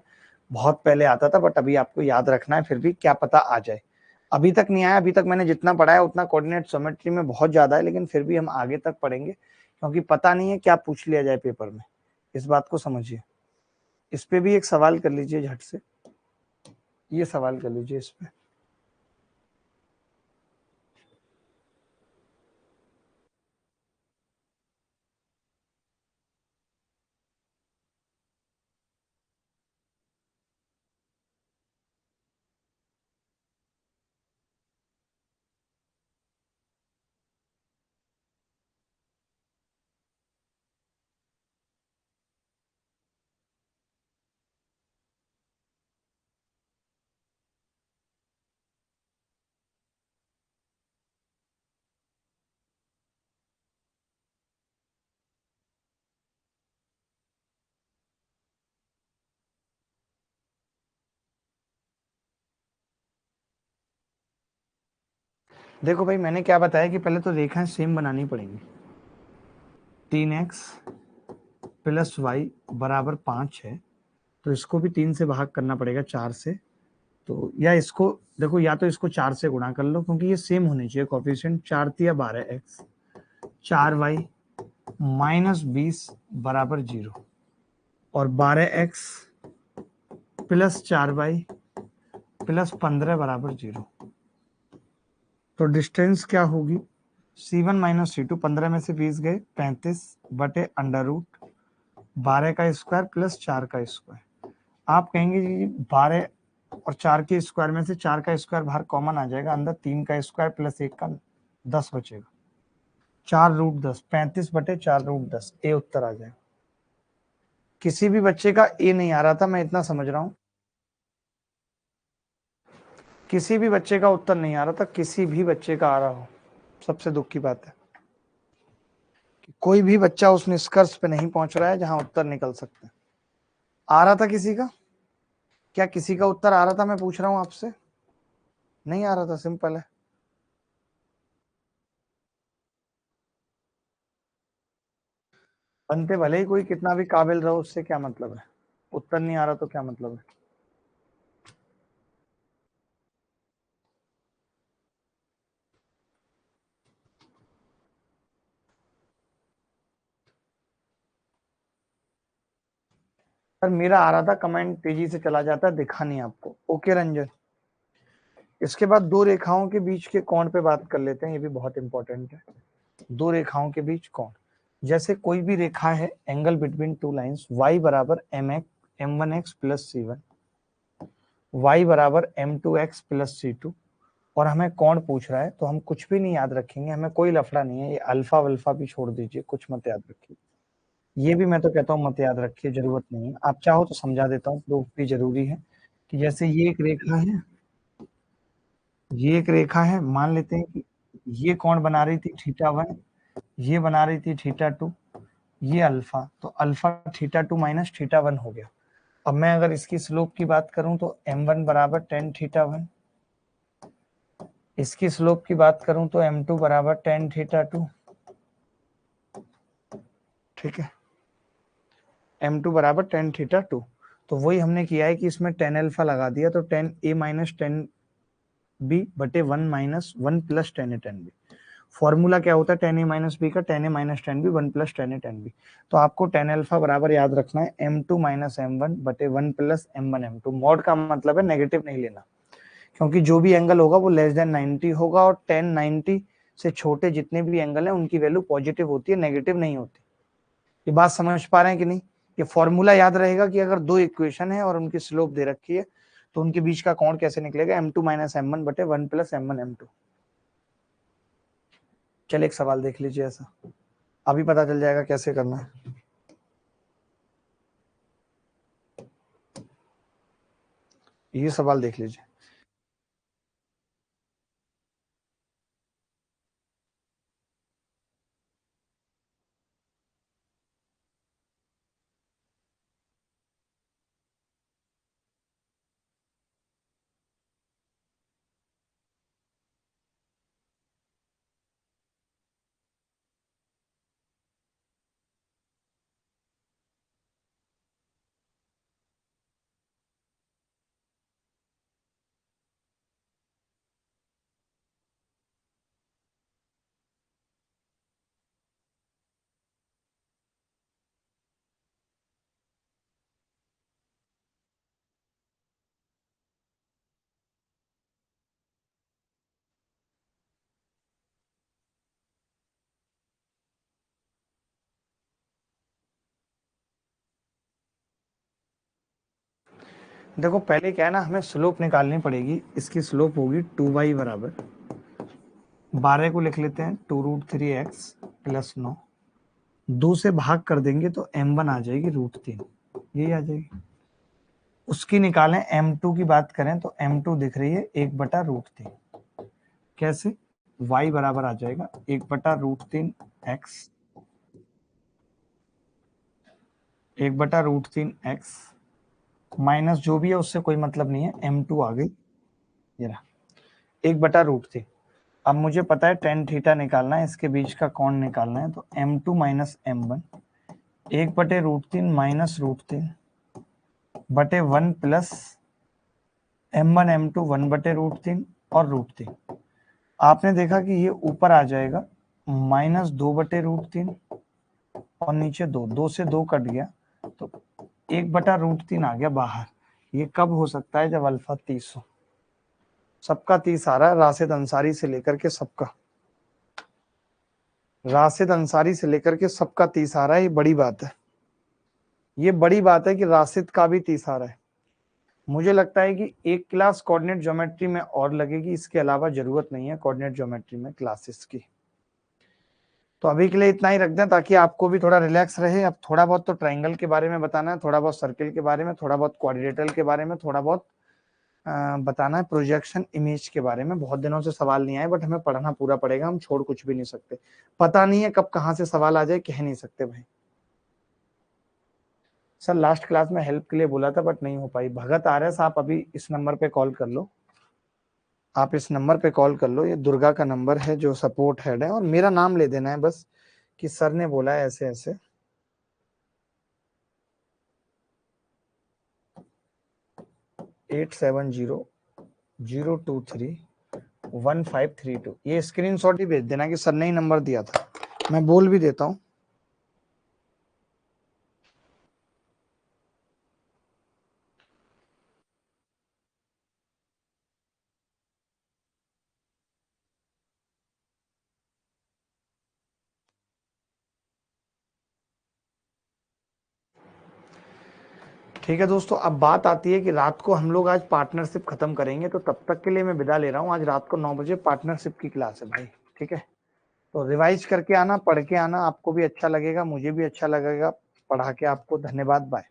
बहुत पहले आता था, बट अभी आपको याद रखना है, फिर भी क्या पता आ जाए। अभी तक नहीं आया, अभी तक मैंने जितना पढ़ा है उतना कोऑर्डिनेट ज्योमेट्री में बहुत ज्यादा है, लेकिन फिर भी हम आगे तक पढ़ेंगे क्योंकि पता नहीं है क्या पूछ लिया जाए पेपर में, इस बात को समझिए। इस पे भी एक सवाल कर लीजिए झट से, ये सवाल कर लीजिए इस पे। देखो भाई, मैंने क्या बताया कि पहले तो रेखाएं सेम बनानी पड़ेंगी। 3x प्लस वाई बराबर 5 है, तो इसको भी 3 से भाग करना पड़ेगा, 4 से। तो या इसको देखो, या तो इसको 4 से गुणा कर लो क्योंकि ये सेम होनी चाहिए कोफिशिएंट। 4 तिया 12x, 4y माइनस 20 बराबर 0, और 12x प्लस 4y प्लस 15 बराबर 0। तो डिस्टेंस क्या होगी, C1 माइनस C2, 15 में से 20 गए 35 बटे अंडर रूट 12 का स्क्वायर प्लस 4 का स्क्वायर। आप कहेंगे जी 12 और 4 के स्क्वायर में से 4 का स्क्वायर बाहर कॉमन आ जाएगा, अंदर 3 का स्क्वायर प्लस 1 का 10 बचेगा, 4 रूट 10, 35 बटे 4 रूट 10, ए उत्तर आ जाएगा। किसी भी बच्चे का ए नहीं आ रहा था, मैं इतना समझ रहा हूं, किसी भी बच्चे का उत्तर नहीं आ रहा था, किसी भी बच्चे का आ रहा हो, सबसे दुख की बात है कि कोई भी बच्चा उस निष्कर्ष पे नहीं पहुंच रहा है जहां उत्तर निकल सकते हैं। आ रहा था किसी का, क्या किसी का उत्तर आ रहा था, मैं पूछ रहा हूं आपसे, नहीं आ रहा था, सिंपल है। बनते भले ही कोई कितना भी काबिल रहो, उससे क्या मतलब है, उत्तर नहीं आ रहा तो क्या मतलब है। पर मेरा आ रहा था, कमेंट तेजी से चला जाता है, दिखा नहीं आपको। ओके रंजन, इसके बाद दो रेखाओं के बीच के कोण पे बात कर लेते हैं, ये भी बहुत इंपॉर्टेंट है। दो रेखाओं के बीच कोण, जैसे कोई भी रेखा है, angle between two lines, y बराबर m1x प्लस c1, y बराबर m2x प्लस c2, और हमें कोण पूछ रहा है, तो हम कुछ भी नहीं याद रखेंगे, हमें कोई लफड़ा नहीं है, ये अल्फा वल्फा भी छोड़ दीजिए, कुछ मत याद रखिए। ये भी मैं तो कहता हूँ मत याद रखिए, जरूरत नहीं है। आप चाहो तो समझा देता हूँ, प्रूफ भी जरूरी है कि जैसे ये एक रेखा है, ये एक रेखा है, मान लेते हैं कि ये कोण बना रही थी थीटा 1, ये बना रही थी θ2, ये अल्फा, तो अल्फा θ2 माइनस θ1 हो गया। अब मैं अगर इसकी स्लोप की बात करूं तो m1 बराबर tan θ1, इसकी स्लोप की बात करूं तो m2 बराबर tan θ2, ठीक है, m2 बराबर tan θ2। तो वही हमने किया है कि इसमें tan अल्फा लगा दिया, तो tan a minus tan b बटे 1 minus 1 plus tan a tan b। Formula क्या होता है tan a माइनस b का, tan a minus tan b 1 plus tan a tan b। तो आपको tan अल्फा बराबर याद रखना है m2 माइनस m1 बटे 1 प्लस m1 m2। मॉड का मतलब है नेगेटिव नहीं लेना, क्योंकि जो भी एंगल होगा वो लेस देन 90 होगा, और tan 90 से छोटे जितने भी एंगल हैं उनकी वैल्यू पॉजिटिव होती है, नेगेटिव नहीं होती। ये बात समझ पा रहे हैं कि नहीं? ये फॉर्मूला याद रहेगा कि अगर दो इक्वेशन है और उनकी स्लोप दे रखी है तो उनके बीच का कोण कैसे निकलेगा, m2 माइनस m1 बटे 1 प्लस m1 m2। चलिए एक सवाल देख लीजिए ऐसा, अभी पता चल जाएगा कैसे करना है। ये सवाल देख लीजिए। देखो पहले क्या है ना, हमें स्लोप निकालनी पड़ेगी। इसकी स्लोप होगी 2y बराबर 12 को लिख लेते हैं 2√3x प्लस 9, 2 से भाग कर देंगे तो m1 आ जाएगी √3, यही आ जाएगी। उसकी निकालें m2 की बात करें तो m2 दिख रही है 1/√3। कैसे? y बराबर आ जाएगा 1/√3x, 1/√3x माइनस जो भी है उससे कोई मतलब नहीं है, m2 आ गई, ये रहा 1/√3। अब मुझे पता है tan थीटा निकालना है, इसके बीच का कोण निकालना है, तो m2 माइनस m1 1/√3 माइनस √3 बटे 1 प्लस m1 m2 1/√3 और √3। आपने देखा कि ये ऊपर आ जाएगा माइनस 2/√3 और नीचे 2, 2 से 2 कट गया तो 1/√3 आ गया बाहर। ये कब हो सकता है? जब अल्फा 30 हो। सबका 30 आ रहा है, राशिद अंसारी से लेकर के सबका, राशिद अंसारी से लेकर के सबका 30 आ रहा है। ये बड़ी बात है, ये बड़ी बात है कि राशिद का भी 30 आ रहा है। मुझे लगता है कि एक क्लास कोऑर्डिनेट ज्योमेट्री में और लगेगी, इसके अलावा जरूरत नहीं है कोऑर्डिनेट ज्योमेट्री में क्लासेस की। तो अभी के लिए इतना ही रख दें ताकि आपको भी थोड़ा रिलैक्स रहे। अब थोड़ा बहुत तो ट्रायंगल के बारे में बताना है, थोड़ा बहुत सर्किल के बारे में, थोड़ा बहुत क्वाड्रिलेटरल के बारे में, थोड़ा बहुत बताना है प्रोजेक्शन इमेज के बारे में। बहुत दिनों से सवाल नहीं आए, बट हमें पढ़ना पूरा पड़ेगा, हम छोड़ कुछ भी नहीं सकते। पता नहीं है कब कहाँ से सवाल आ जाए, कह नहीं सकते भाई। सर लास्ट क्लास में हेल्प के लिए बोला था बट नहीं हो पाई। भगत आ रहे साहब, अभी इस नंबर पे कॉल कर लो, आप इस नंबर पे कॉल कर लो, ये दुर्गा का नंबर है जो सपोर्ट हेड है, और मेरा नाम ले देना है बस कि सर ने बोला है ऐसे ऐसे। 8700231532। ये स्क्रीनशॉट ही भेज देना कि सर ने ही नंबर दिया था, मैं बोल भी देता हूँ। ठीक है दोस्तों, अब बात आती है कि रात को हम लोग आज पार्टनरशिप खत्म करेंगे, तो तब तक के लिए मैं विदा ले रहा हूँ। आज रात को 9 बजे पार्टनरशिप की क्लास है भाई, ठीक है? तो रिवाइज करके आना, पढ़ के आना, आपको भी अच्छा लगेगा, मुझे भी अच्छा लगेगा पढ़ा के आपको। धन्यवाद, बाय।